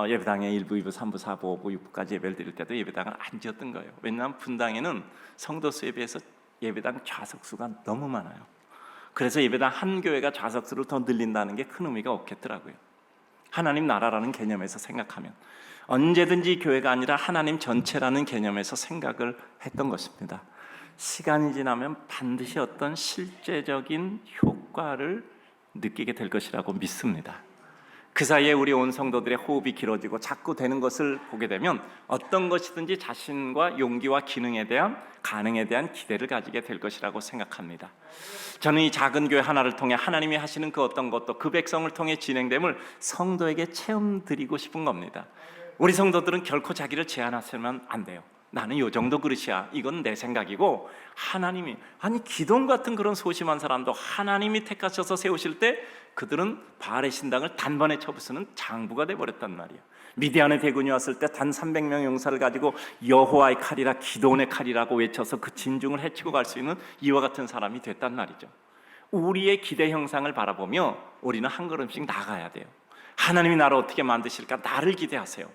예배당에 1부, 2부, 3부, 4부, 5부, 6부까지 예배를 드릴 때도 예배당을 안 지었던 거예요. 왜냐하면 분당에는 성도 수에 비해서 예배당 좌석수가 너무 많아요. 그래서 예배당 한 교회가 좌석수를 더 늘린다는 게 큰 의미가 없겠더라고요. 하나님 나라라는 개념에서 생각하면 언제든지 교회가 아니라 하나님 전체라는 개념에서 생각을 했던 것입니다. 시간이 지나면 반드시 어떤 실제적인 효과를 느끼게 될 것이라고 믿습니다. 그 사이에 우리 온 성도들의 호흡이 길어지고 자꾸 되는 것을 보게 되면 어떤 것이든지 자신과 용기와 기능에 대한 가능에 대한 기대를 가지게 될 것이라고 생각합니다. 저는 이 작은 교회 하나를 통해 하나님이 하시는 그 어떤 것도 그 백성을 통해 진행됨을 성도에게 체험드리고 싶은 겁니다. 우리 성도들은 결코 자기를 제한하시면 안 돼요. 나는 요 정도 그릇이야. 이건 내 생각이고 하나님이 기돔 같은 그런 소심한 사람도 하나님이 택하셔서 세우실 때 그들은 바알의 신당을 단번에 쳐부수는 장부가 돼버렸단 말이에요. 미디안의 대군이 왔을 때 단 300명 용사를 가지고 여호와의 칼이라 기돔의 칼이라고 외쳐서 그 진중을 해치고 갈 수 있는 이와 같은 사람이 됐단 말이죠. 우리의 기대 형상을 바라보며 우리는 한 걸음씩 나가야 돼요. 하나님이 나를 어떻게 만드실까? 나를 기대하세요.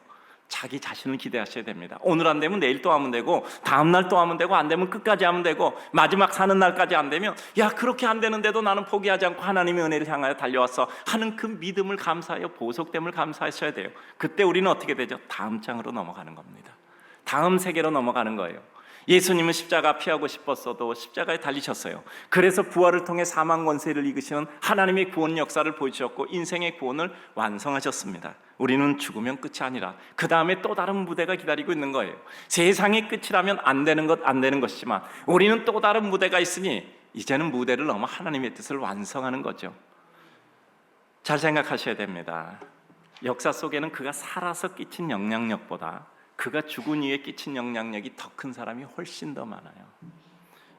자기 자신을 기대하셔야 됩니다. 오늘 안 되면 내일 또 하면 되고, 다음 날 또 하면 되고, 안 되면 끝까지 하면 되고, 마지막 사는 날까지 안 되면 야, 그렇게 안 되는데도 나는 포기하지 않고 하나님의 은혜를 향하여 달려왔어 하는 그 믿음을 감사하여 보석됨을 감사하셔야 돼요. 그때 우리는 어떻게 되죠? 다음 장으로 넘어가는 겁니다. 다음 세계로 넘어가는 거예요. 예수님은 십자가 피하고 싶었어도 십자가에 달리셨어요. 그래서 부활을 통해 사망 권세를 이기시는 하나님의 구원 역사를 보여주셨고 인생의 구원을 완성하셨습니다. 우리는 죽으면 끝이 아니라 그 다음에 또 다른 무대가 기다리고 있는 거예요. 세상의 끝이라면 안 되는 것이지만 우리는 또 다른 무대가 있으니 이제는 무대를 넘어 하나님의 뜻을 완성하는 거죠. 잘 생각하셔야 됩니다. 역사 속에는 그가 살아서 끼친 영향력보다 그가 죽은 이후에 끼친 영향력이 더 큰 사람이 훨씬 더 많아요.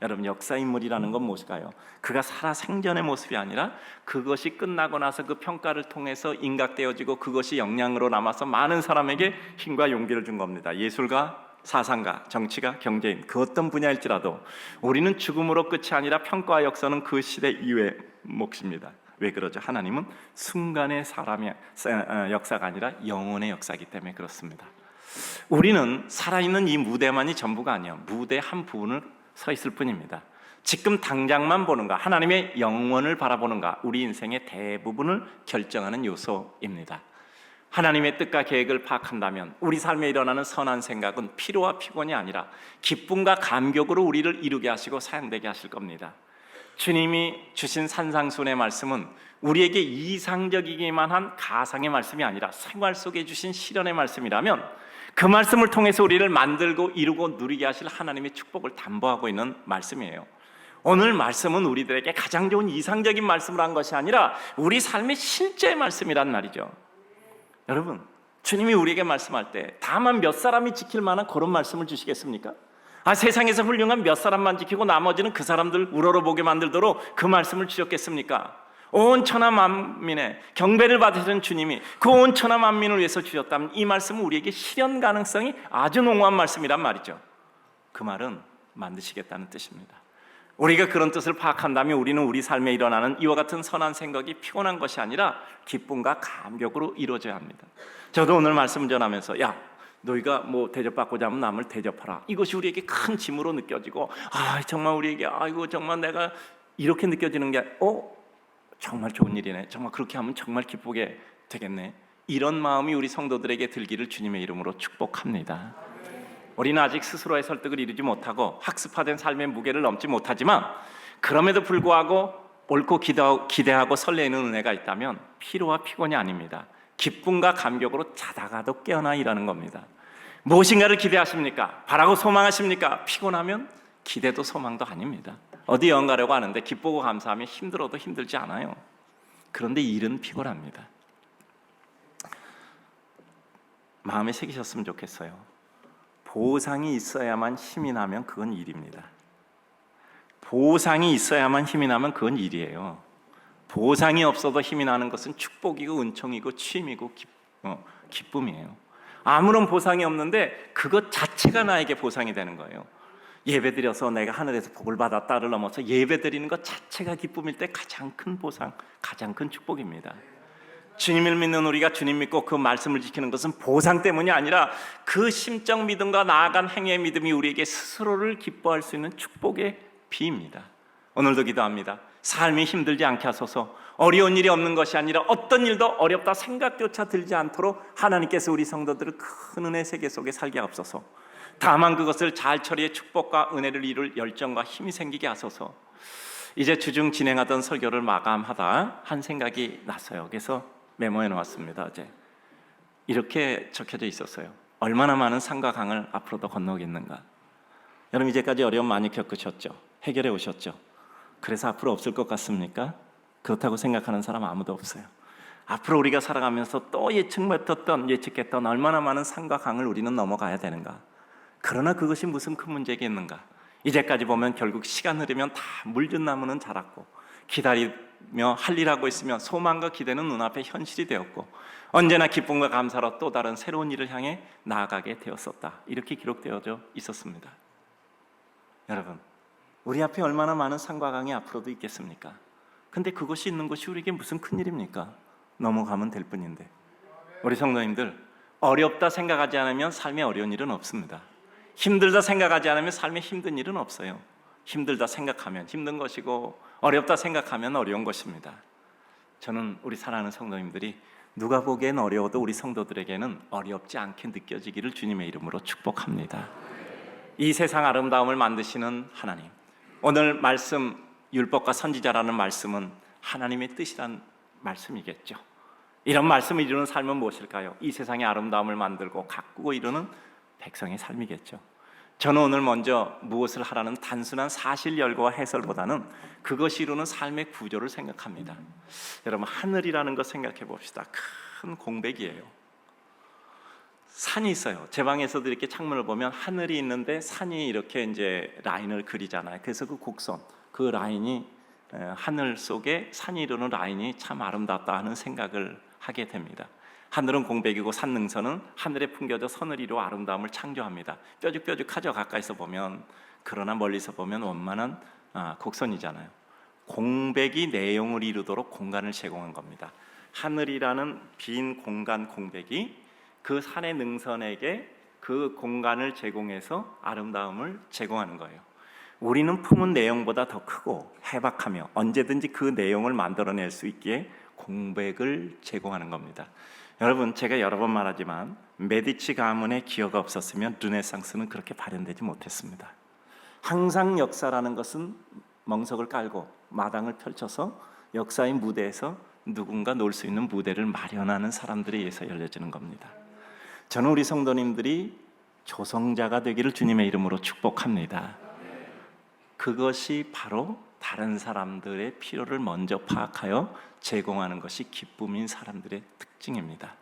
여러분, 역사 인물이라는 건 무엇일까요? 그가 살아 생전의 모습이 아니라 그것이 끝나고 나서 그 평가를 통해서 인각되어지고 그것이 영향으로 남아서 많은 사람에게 힘과 용기를 준 겁니다. 예술가, 사상가, 정치가, 경제인 그 어떤 분야일지라도 우리는 죽음으로 끝이 아니라 평가와 역사는 그 시대 이후의 몫입니다. 왜 그러죠? 하나님은 순간의 사람의 역사가 아니라 영혼의 역사이기 때문에 그렇습니다. 우리는 살아있는 이 무대만이 전부가 아니에요. 무대 한 부분을 서 있을 뿐입니다. 지금 당장만 보는가, 하나님의 영원을 바라보는가, 우리 인생의 대부분을 결정하는 요소입니다. 하나님의 뜻과 계획을 파악한다면 우리 삶에 일어나는 선한 생각은 피로와 피곤이 아니라 기쁨과 감격으로 우리를 이루게 하시고 사용되게 하실 겁니다. 주님이 주신 산상순의 말씀은 우리에게 이상적이기만 한 가상의 말씀이 아니라 생활 속에 주신 실현의 말씀이라면 그 말씀을 통해서 우리를 만들고 이루고 누리게 하실 하나님의 축복을 담보하고 있는 말씀이에요. 오늘 말씀은 우리들에게 가장 좋은 이상적인 말씀을 한 것이 아니라 우리 삶의 실제 말씀이란 말이죠. 여러분, 주님이 우리에게 말씀할 때 다만 몇 사람이 지킬 만한 그런 말씀을 주시겠습니까? 세상에서 훌륭한 몇 사람만 지키고 나머지는 그 사람들 우러러보게 만들도록 그 말씀을 주셨겠습니까? 온 천하 만민의 경배를 받으시는 주님이 그 온 천하 만민을 위해서 주셨다면 이 말씀은 우리에게 실현 가능성이 아주 농후한 말씀이란 말이죠. 그 말은 만드시겠다는 뜻입니다. 우리가 그런 뜻을 파악한다면 우리는 우리 삶에 일어나는 이와 같은 선한 생각이 피곤한 것이 아니라 기쁨과 감격으로 이루어져야 합니다. 저도 오늘 말씀 전하면서 야, 너희가 뭐 대접받고자 하면 남을 대접하라, 이것이 우리에게 큰 짐으로 느껴지고 정말 우리에게 정말 내가 이렇게 느껴지는 게 정말 좋은 일이네, 정말 그렇게 하면 정말 기쁘게 되겠네, 이런 마음이 우리 성도들에게 들기를 주님의 이름으로 축복합니다. 우리는 아직 스스로의 설득을 이루지 못하고 학습화된 삶의 무게를 넘지 못하지만 그럼에도 불구하고 옳고 기대하고 설레는 은혜가 있다면 피로와 피곤이 아닙니다. 기쁨과 감격으로 자다가도 깨어나 일하는 겁니다. 무엇인가를 기대하십니까? 바라고 소망하십니까? 피곤하면 기대도 소망도 아닙니다. 어디 여행 가려고 하는데 기쁘고 감사하면 힘들어도 힘들지 않아요. 그런데 일은 피곤합니다. 마음에 새기셨으면 좋겠어요. 보상이 있어야만 힘이 나면 그건 일입니다. 보상이 있어야만 힘이 나면 그건 일이에요. 보상이 없어도 힘이 나는 것은 축복이고 은총이고 취임이고 기쁨이에요. 아무런 보상이 없는데 그것 자체가 나에게 보상이 되는 거예요. 예배드려서 내가 하늘에서 복을 받았다를 넘어서 예배드리는 것 자체가 기쁨일 때 가장 큰 보상, 가장 큰 축복입니다. 주님을 믿는 우리가 주님 믿고 그 말씀을 지키는 것은 보상 때문이 아니라 그 심적 믿음과 나아간 행위의 믿음이 우리에게 스스로를 기뻐할 수 있는 축복의 비입니다. 오늘도 기도합니다. 삶이 힘들지 않게 하소서. 어려운 일이 없는 것이 아니라 어떤 일도 어렵다 생각조차 들지 않도록 하나님께서 우리 성도들을 큰 은혜 세계 속에 살게 하옵소서. 다만 그것을 잘 처리해 축복과 은혜를 이룰 열정과 힘이 생기게 하소서. 이제 주중 진행하던 설교를 마감하다 한 생각이 났어요. 그래서 메모해 놓았습니다. 어제 이렇게 적혀져 있었어요. 얼마나 많은 산과 강을 앞으로도 건너겠는가. 여러분, 이제까지 어려움 많이 겪으셨죠? 해결해 오셨죠? 그래서 앞으로 없을 것 같습니까? 그렇다고 생각하는 사람 아무도 없어요. 앞으로 우리가 살아가면서 또 예측했던 얼마나 많은 산과 강을 우리는 넘어가야 되는가. 그러나 그것이 무슨 큰 문제겠는가. 이제까지 보면 결국 시간 흐르면 다 물든 나무는 자랐고 기다리며 할 일하고 있으면 소망과 기대는 눈앞에 현실이 되었고 언제나 기쁨과 감사로 또 다른 새로운 일을 향해 나아가게 되었었다. 이렇게 기록되어져 있었습니다. 여러분, 우리 앞에 얼마나 많은 산과 강이 앞으로도 있겠습니까? 근데 그것이 있는 것이 우리에게 무슨 큰일입니까? 넘어가면 될 뿐인데. 우리 성도님들, 어렵다 생각하지 않으면 삶에 어려운 일은 없습니다. 힘들다 생각하지 않으면 삶에 힘든 일은 없어요. 힘들다 생각하면 힘든 것이고 어렵다 생각하면 어려운 것입니다. 저는 우리 사랑하는 성도님들이 누가 보기엔 어려워도 우리 성도들에게는 어렵지 않게 느껴지기를 주님의 이름으로 축복합니다. 이 세상 아름다움을 만드시는 하나님, 오늘 말씀 율법과 선지자라는 말씀은 하나님의 뜻이란 말씀이겠죠. 이런 말씀을 이루는 삶은 무엇일까요? 이 세상의 아름다움을 만들고 가꾸고 이루는 백성의 삶이겠죠. 저는 오늘 먼저 무엇을 하라는 단순한 사실 열거와 해설보다는 그것이 이루는 삶의 구조를 생각합니다. 여러분, 하늘이라는 것 생각해 봅시다. 큰 공백이에요. 산이 있어요. 제 방에서도 이렇게 창문을 보면 하늘이 있는데 산이 이렇게 이제 라인을 그리잖아요. 그래서 그 곡선, 그 라인이 하늘 속에 산이 이루는 라인이 참 아름답다 하는 생각을 하게 됩니다. 하늘은 공백이고 산능선은 하늘에 풍겨져 선을 이루어 아름다움을 창조합니다. 뾰족뾰족하죠, 가까이서 보면. 그러나 멀리서 보면 원만한 곡선이잖아요. 공백이 내용을 이루도록 공간을 제공한 겁니다. 하늘이라는 빈 공간, 공백이 그 산의 능선에게 그 공간을 제공해서 아름다움을 제공하는 거예요. 우리는 품은 내용보다 더 크고 해박하며 언제든지 그 내용을 만들어낼 수 있기에 공백을 제공하는 겁니다. 여러분, 제가 여러 번 말하지만 메디치 가문의 기여가 없었으면 르네상스는 그렇게 발현되지 못했습니다. 항상 역사라는 것은 멍석을 깔고 마당을 펼쳐서 역사의 무대에서 누군가 놀 수 있는 무대를 마련하는 사람들에 의해서 열려지는 겁니다. 저는 우리 성도님들이 조성자가 되기를 주님의 이름으로 축복합니다. 그것이 바로 다른 사람들의 필요를 먼저 파악하여 제공하는 것이 기쁨인 사람들의 특징입니다.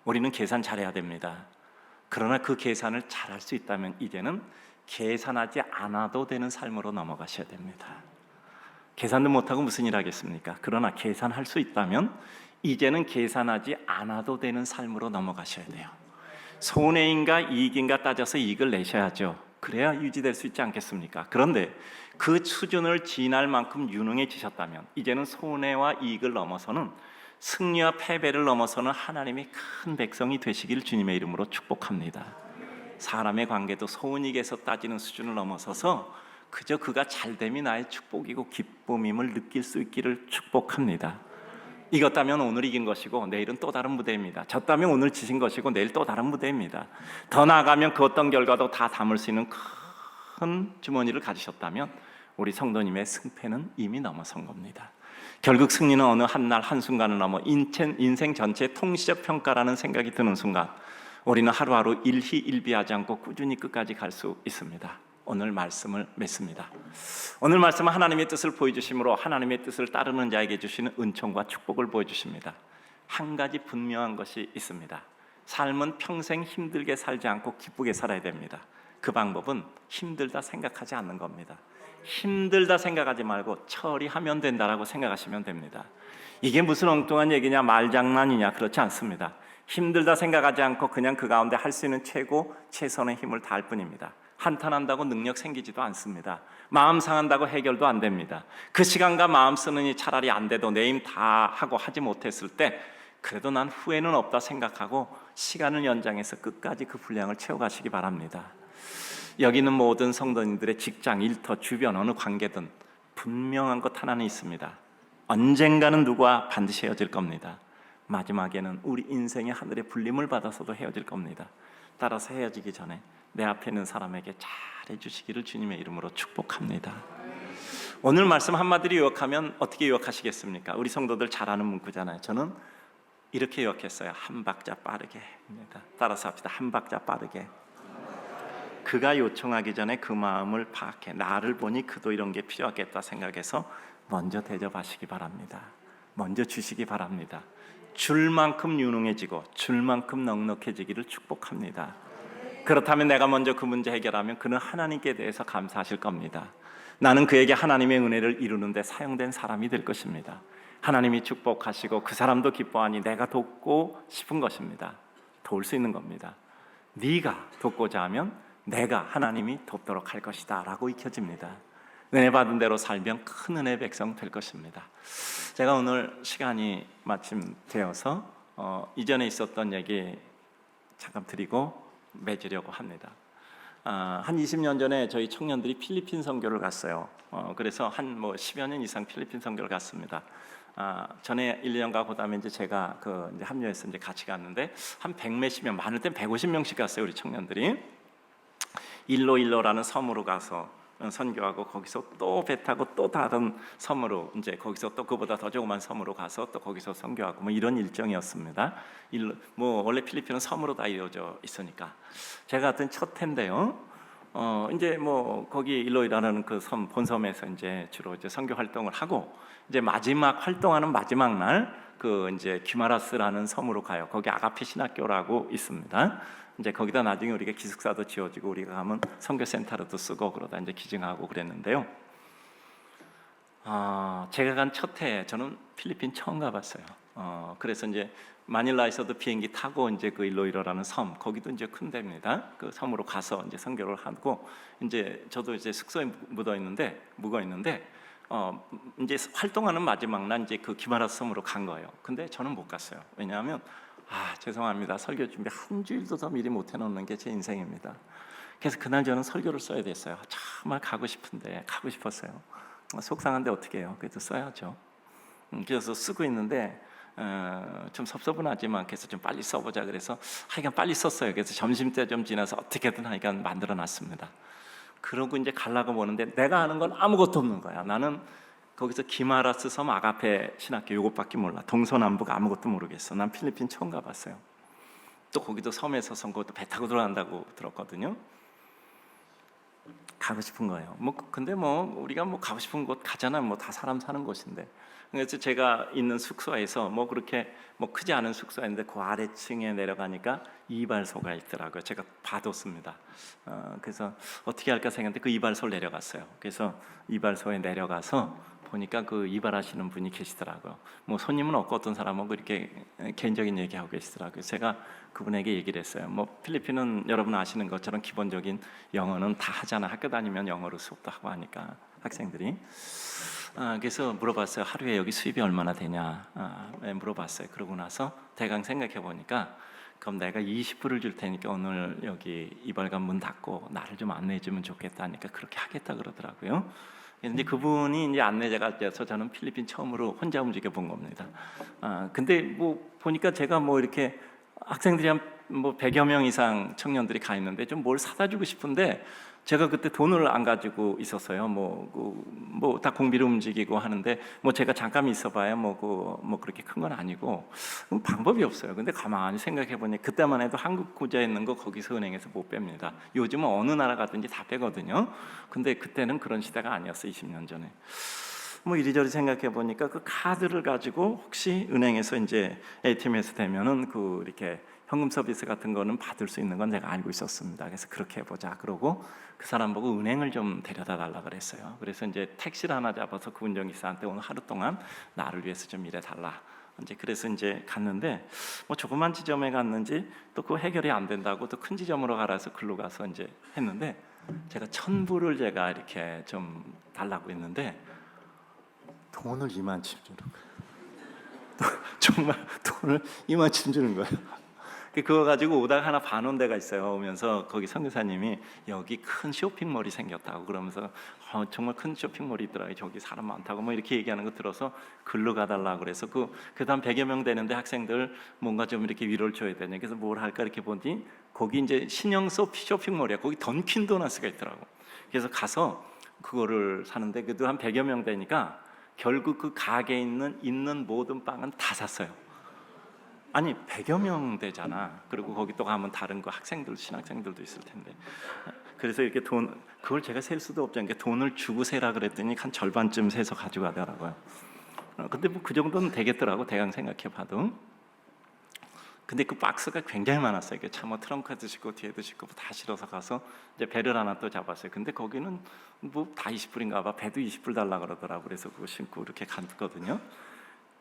우리는 계산 잘해야 됩니다. 그러나 그 계산을 잘할 수 있다면 이제는 계산하지 않아도 되는 삶으로 넘어가셔야 됩니다. 계산도 못하고 무슨 일 하겠습니까? 그러나 계산할 수 있다면 이제는 계산하지 않아도 되는 삶으로 넘어가셔야 돼요. 손해인가 이익인가 따져서 이익을 내셔야죠. 그래야 유지될 수 있지 않겠습니까? 그런데 그 수준을 지날 만큼 유능해지셨다면 이제는 손해와 이익을 넘어서는, 승리와 패배를 넘어서는 하나님의 큰 백성이 되시길 주님의 이름으로 축복합니다. 사람의 관계도 소은익에서 따지는 수준을 넘어서서 그저 그가 잘됨이 나의 축복이고 기쁨임을 느낄 수 있기를 축복합니다. 이겼다면 오늘 이긴 것이고 내일은 또 다른 무대입니다. 졌다면 오늘 지신 것이고 내일 또 다른 무대입니다. 더 나아가면 그 어떤 결과도 다 담을 수 있는 큰 주머니를 가지셨다면 우리 성도님의 승패는 이미 넘어선 겁니다. 결국 승리는 어느 한날 한순간을 넘어 인생 전체의 통시적 평가라는 생각이 드는 순간 우리는 하루하루 일희일비하지 않고 꾸준히 끝까지 갈 수 있습니다. 오늘 말씀을 맺습니다. 오늘 말씀은 하나님의 뜻을 보여주심으로 하나님의 뜻을 따르는 자에게 주시는 은총과 축복을 보여주십니다. 한 가지 분명한 것이 있습니다. 삶은 평생 힘들게 살지 않고 기쁘게 살아야 됩니다. 그 방법은 힘들다 생각하지 않는 겁니다. 힘들다 생각하지 말고 처리하면 된다라고 생각하시면 됩니다. 이게 무슨 엉뚱한 얘기냐, 말장난이냐, 그렇지 않습니다. 힘들다 생각하지 않고 그냥 그 가운데 할 수 있는 최선의 힘을 다할 뿐입니다. 한탄한다고 능력 생기지도 않습니다. 마음 상한다고 해결도 안 됩니다. 그 시간과 마음 쓰느니 차라리 안 돼도 내 힘 다 하고 하지 못했을 때 그래도 난 후회는 없다 생각하고 시간을 연장해서 끝까지 그 분량을 채워가시기 바랍니다. 여기 있는 모든 성도님들의 직장, 일터, 주변 어느 관계든 분명한 것 하나는 있습니다. 언젠가는 누구와 반드시 헤어질 겁니다. 마지막에는 우리 인생의 하늘의 불림을 받아서도 헤어질 겁니다. 따라서 헤어지기 전에 내 앞에 있는 사람에게 잘해 주시기를 주님의 이름으로 축복합니다. 오늘 말씀 한마디로 요약하면 어떻게 요약하시겠습니까? 우리 성도들 잘 아는 문구잖아요. 저는 이렇게 요약했어요. 한 박자 빠르게. 따라서 합시다. 한 박자 빠르게. 그가 요청하기 전에 그 마음을 파악해 나를 보니 그도 이런 게 필요하겠다 생각해서 먼저 대접하시기 바랍니다. 먼저 주시기 바랍니다. 줄 만큼 유능해지고 줄 만큼 넉넉해지기를 축복합니다. 그렇다면 내가 먼저 그 문제 해결하면 그는 하나님께 대해서 감사하실 겁니다. 나는 그에게 하나님의 은혜를 이루는 데 사용된 사람이 될 것입니다. 하나님이 축복하시고 그 사람도 기뻐하니 내가 돕고 싶은 것입니다. 도울 수 있는 겁니다. 네가 돕고자 하면 내가 하나님이 돕도록 할 것이다 라고 익혀집니다. 은혜 받은 대로 살면 큰 은혜 백성 될 것입니다. 제가 오늘 시간이 마침 되어서 이전에 있었던 얘기 잠깐 드리고 맺으려고 합니다. 한 20년 전에 저희 청년들이 필리핀 선교를 갔어요. 그래서 한 10여 년 이상 필리핀 선교를 갔습니다. 전에 1년가 그다음에 이제 제가 이제 합류해서 이제 같이 갔는데 한 100몇십 명, 많을 땐 150명씩 갔어요. 우리 청년들이 일로일로라는 섬으로 가서 선교하고 거기서 또 배 타고 또 다른 섬으로 이제 거기서 또 그보다 더 조그만 섬으로 가서 또 거기서 선교하고 이런 일정이었습니다. 원래 필리핀은 섬으로 다 이루어져 있으니까 제가 갔던 첫 해인데요. 이제 거기 일로이라는 그 섬 본섬에서 이제 주로 이제 선교 활동을 하고 이제 마지막 활동하는 마지막 날 이제 귀마라스라는 섬으로 가요. 거기 아가페 신학교라고 있습니다. 이제 거기다 나중에 우리가 기숙사도 지어지고 우리가 가면 선교센터로도 쓰고 그러다 이제 기증하고 그랬는데요. 제가 간 첫 해 저는 필리핀 처음 가봤어요. 그래서 이제 마닐라에서도 비행기 타고 이제 그 일로이로라는 섬, 거기도 이제 큰 데입니다. 그 섬으로 가서 이제 선교를 하고 이제 저도 이제 숙소에 묵어 있는데 이제 활동하는 마지막 날 이제 그 기마라스 섬으로 간 거예요. 근데 저는 못 갔어요. 왜냐하면 죄송합니다. 설교 준비 한 주일도 더 미리 못 해놓는 게 제 인생입니다. 그래서 그날 저는 설교를 써야 됐어요. 정말 가고 싶었어요. 속상한데 어떻게 해요? 그래도 써야죠. 그래서 쓰고 있는데 좀 섭섭하지만 그래서 좀 빨리 써보자 그래서 하여간 빨리 썼어요. 그래서 점심때 좀 지나서 어떻게든 하여간 만들어놨습니다. 그러고 이제 가려고 보는데 내가 아는 건 아무것도 없는 거야. 나는 거기서 기마라스 섬 아가페 신학교 요것밖에 몰라. 동서남북 아무것도 모르겠어. 난 필리핀 처음 가봤어요. 또 거기도 섬에서 선거도 배 타고 들어간다고 들었거든요. 가고 싶은 거예요. 근데 우리가 가고 싶은 곳 가잖아. 다 사람 사는 곳인데. 그래서 제가 있는 숙소에서 그렇게 크지 않은 숙소였는데 그 아래층에 내려가니까 이발소가 있더라고요. 제가 봐뒀습니다. 그래서 어떻게 할까 생각했는데 그 이발소를 내려갔어요. 그래서 이발소에 내려가서 보니까 그 이발하시는 분이 계시더라고요. 손님은 없고 어떤 사람은 그렇게 개인적인 얘기하고 계시더라고요. 제가 그분에게 얘기를 했어요. 필리핀은 여러분 아시는 것처럼 기본적인 영어는 다 하잖아. 학교 다니면 영어로 수업도 하고 하니까 학생들이. 그래서 물어봤어요. 하루에 여기 수입이 얼마나 되냐 물어봤어요. 그러고 나서 대강 생각해 보니까 그럼 내가 20불을 줄 테니까 오늘 여기 이발관 문 닫고 나를 좀 안내해 주면 좋겠다 하니까 그렇게 하겠다 그러더라고요. 근데 그분이 이제 안내자가 돼서 저는 필리핀 처음으로 혼자 움직여 본 겁니다. 근데 보니까 제가 이렇게 학생들이 한 100여 명 이상 청년들이 가 있는데 좀 뭘 사다 주고 싶은데 제가 그때 돈을 안 가지고 있었어요. 다 공비로 움직이고 하는데 제가 잠깐 있어봐야 그렇게 큰 건 아니고 방법이 없어요. 근데 가만히 생각해 보니 그때만 해도 한국 구좌에 있는 거 거기서 은행에서 못 뺍니다. 요즘은 어느 나라 가든지 다 빼거든요. 근데 그때는 그런 시대가 아니었어요. 20년 전에. 이리저리 생각해 보니까 그 카드를 가지고 혹시 은행에서 이제 ATM에서 되면은 이렇게 현금 서비스 같은 거는 받을 수 있는 건 제가 알고 있었습니다. 그래서 그렇게 해보자. 그러고 그 사람 보고 은행을 좀 데려다 달라 그랬어요. 그래서 이제 택시를 하나 잡아서 그 운전기사한테 오늘 하루 동안 나를 위해서 좀 일해 달라. 그래서 이제 갔는데 조그만 지점에 갔는지 또 그거 해결이 안 된다고 또 큰 지점으로 가라서 글로 가서 이제 했는데 제가 1,000불을 제가 이렇게 좀 달라고 했는데 돈을 이만큼 주는 거예요. 정말 돈을 이만큼 주는 거예요. 그거 가지고 오다가 하나 봐놓은 데가 있어요. 오면서 거기 선교사님이 여기 큰 쇼핑몰이 생겼다고 그러면서 정말 큰 쇼핑몰이 있더라고요. 저기 사람 많다고 이렇게 얘기하는 거 들어서 글로 가달라고 그래서 그다음 100여 명 되는데 학생들 뭔가 좀 이렇게 위로를 줘야 되냐. 그래서 뭘 할까 이렇게 보니 거기 이제 신형 쇼핑몰이야. 거기 던킨 도너스가 있더라고. 그래서 가서 그거를 사는데 그래도 한 100여 명 되니까 결국 그 가게에 있는 모든 빵은 다 샀어요. 아니 100여 명 되잖아. 그리고 거기 또 가면 다른 거 학생들, 신학생들도 있을 텐데. 그래서 이렇게 그걸 제가 셀 수도 없잖아요. 돈을 주고 세라 그랬더니 한 절반쯤 세서 가져가더라고요. 근데 그 정도는 되겠더라고 대강 생각해봐도. 근데 그 박스가 굉장히 많았어요. 이게 차 트렁크에도 싣고 뒤에도 싣고 다 실어서 가서 이제 배를 하나 또 잡았어요. 근데 거기는 다 20불인가 봐. 배도 20불 달라 그러더라고. 그래서 그거 신고 이렇게 갔거든요.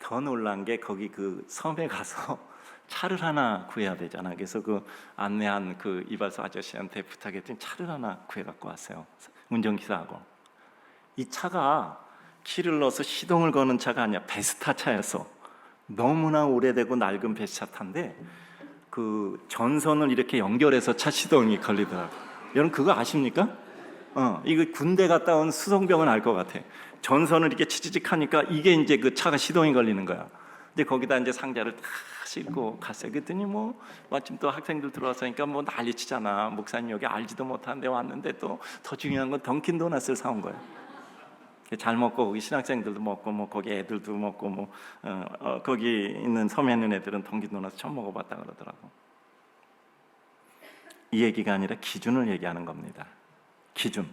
더 놀란 게 거기 그 섬에 가서 차를 하나 구해야 되잖아. 그래서 그 안내한 그 이발소 아저씨한테 부탁했더니 차를 하나 구해 갖고 왔어요. 운전기사하고 이 차가 키를 넣어서 시동을 거는 차가 아니야. 베스타 차였어. 너무나 오래되고 낡은 베스타 차인데 그 전선을 이렇게 연결해서 차 시동이 걸리더라고. 여러분 그거 아십니까? 이거 군대 갔다 온 수송병은 알 것 같아. 전선을 이렇게 치지직 하니까 이게 이제 그 차가 시동이 걸리는 거야. 근데 거기다 이제 상자를 다 싣고 갔어요. 그랬더니 뭐 마침 또 학생들 들어왔으니까 뭐 난리치잖아. 목사님 여기 알지도 못하는데 왔는데 또 더 중요한 건 던킨 도넛을 사온 거야. 잘 먹고 거기 신학생들도 먹고 뭐 거기 애들도 먹고 뭐 거기 있는 섬에 있는 애들은 던킨 도넛 처음 먹어봤다 그러더라고. 이 얘기가 아니라 기준을 얘기하는 겁니다. 기준.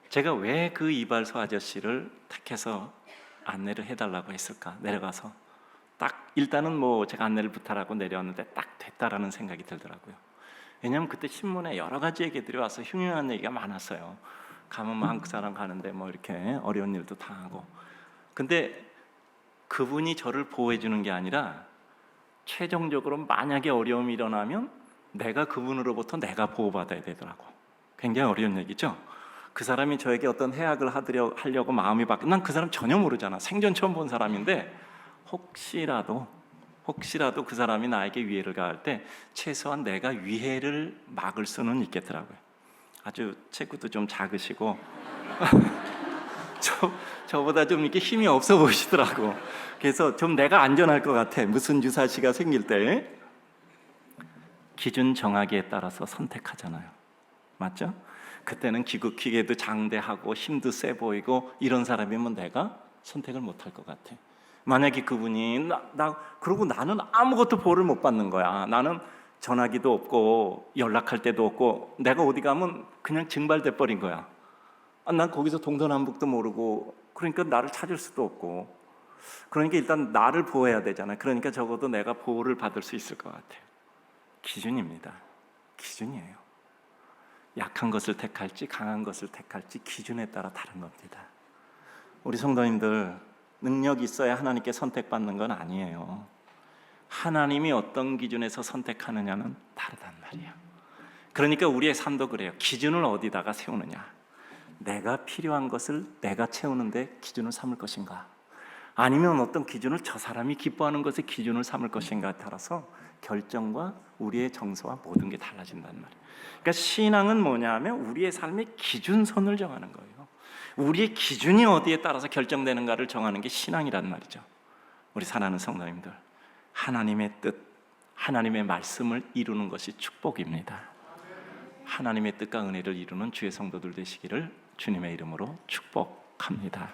제가 왜 그 이발소 아저씨를 택해서 안내를 해달라고 했을까? 내려가서 딱 일단은 뭐 제가 안내를 부탁하고 내려왔는데 딱 됐다라는 생각이 들더라고요. 왜냐하면 그때 신문에 여러 가지 얘기들이 와서 흉흉한 얘기가 많았어요. 가면 뭐 한국 사람 가는데 뭐 이렇게 어려운 일도 당하고. 근데 그분이 저를 보호해 주는 게 아니라 최종적으로 만약에 어려움이 일어나면 내가 그분으로부터 내가 보호받아야 되더라고. 굉장히 어려운 얘기죠. 그 사람이 저에게 어떤 해악을 하려고 마음이 바뀌. 난 그 사람 전혀 모르잖아. 생전 처음 본 사람인데 혹시라도 그 사람이 나에게 위해를 가할 때 최소한 내가 위해를 막을 수는 있겠더라고요. 아주 체구도 좀 작으시고 저보다 좀 이렇게 힘이 없어 보이시더라고. 그래서 좀 내가 안전할 것 같아. 무슨 유사시가 생길 때 기준 정하기에 따라서 선택하잖아요. 맞죠? 그때는 기계도 장대하고 힘도 세 보이고 이런 사람이면 내가 선택을 못할 것 같아. 만약에 그분이 그러고 나는 아무것도 보호를 못 받는 거야. 나는 전화기도 없고 연락할 때도 없고 내가 어디 가면 그냥 증발돼 버린 거야. 난 거기서 동서남북도 모르고 그러니까 나를 찾을 수도 없고 그러니까 일단 나를 보호해야 되잖아. 그러니까 적어도 내가 보호를 받을 수 있을 것 같아요. 기준입니다. 기준이에요. 약한 것을 택할지 강한 것을 택할지 기준에 따라 다른 겁니다. 우리 성도님들 능력이 있어야 하나님께 선택받는 건 아니에요. 하나님이 어떤 기준에서 선택하느냐는 다르단 말이에요. 그러니까 우리의 삶도 그래요. 기준을 어디다가 세우느냐. 내가 필요한 것을 내가 채우는데 기준을 삼을 것인가, 아니면 어떤 기준을 저 사람이 기뻐하는 것의 기준을 삼을 것인가에 따라서 결정과 우리의 정서와 모든 게 달라진단 말이에요. 그러니까 신앙은 뭐냐 하면 우리의 삶의 기준선을 정하는 거예요. 우리의 기준이 어디에 따라서 결정되는가를 정하는 게 신앙이란 말이죠. 우리 사랑하는 성도님들, 하나님의 뜻, 하나님의 말씀을 이루는 것이 축복입니다. 하나님의 뜻과 은혜를 이루는 주의 성도들 되시기를 주님의 이름으로 축복합니다.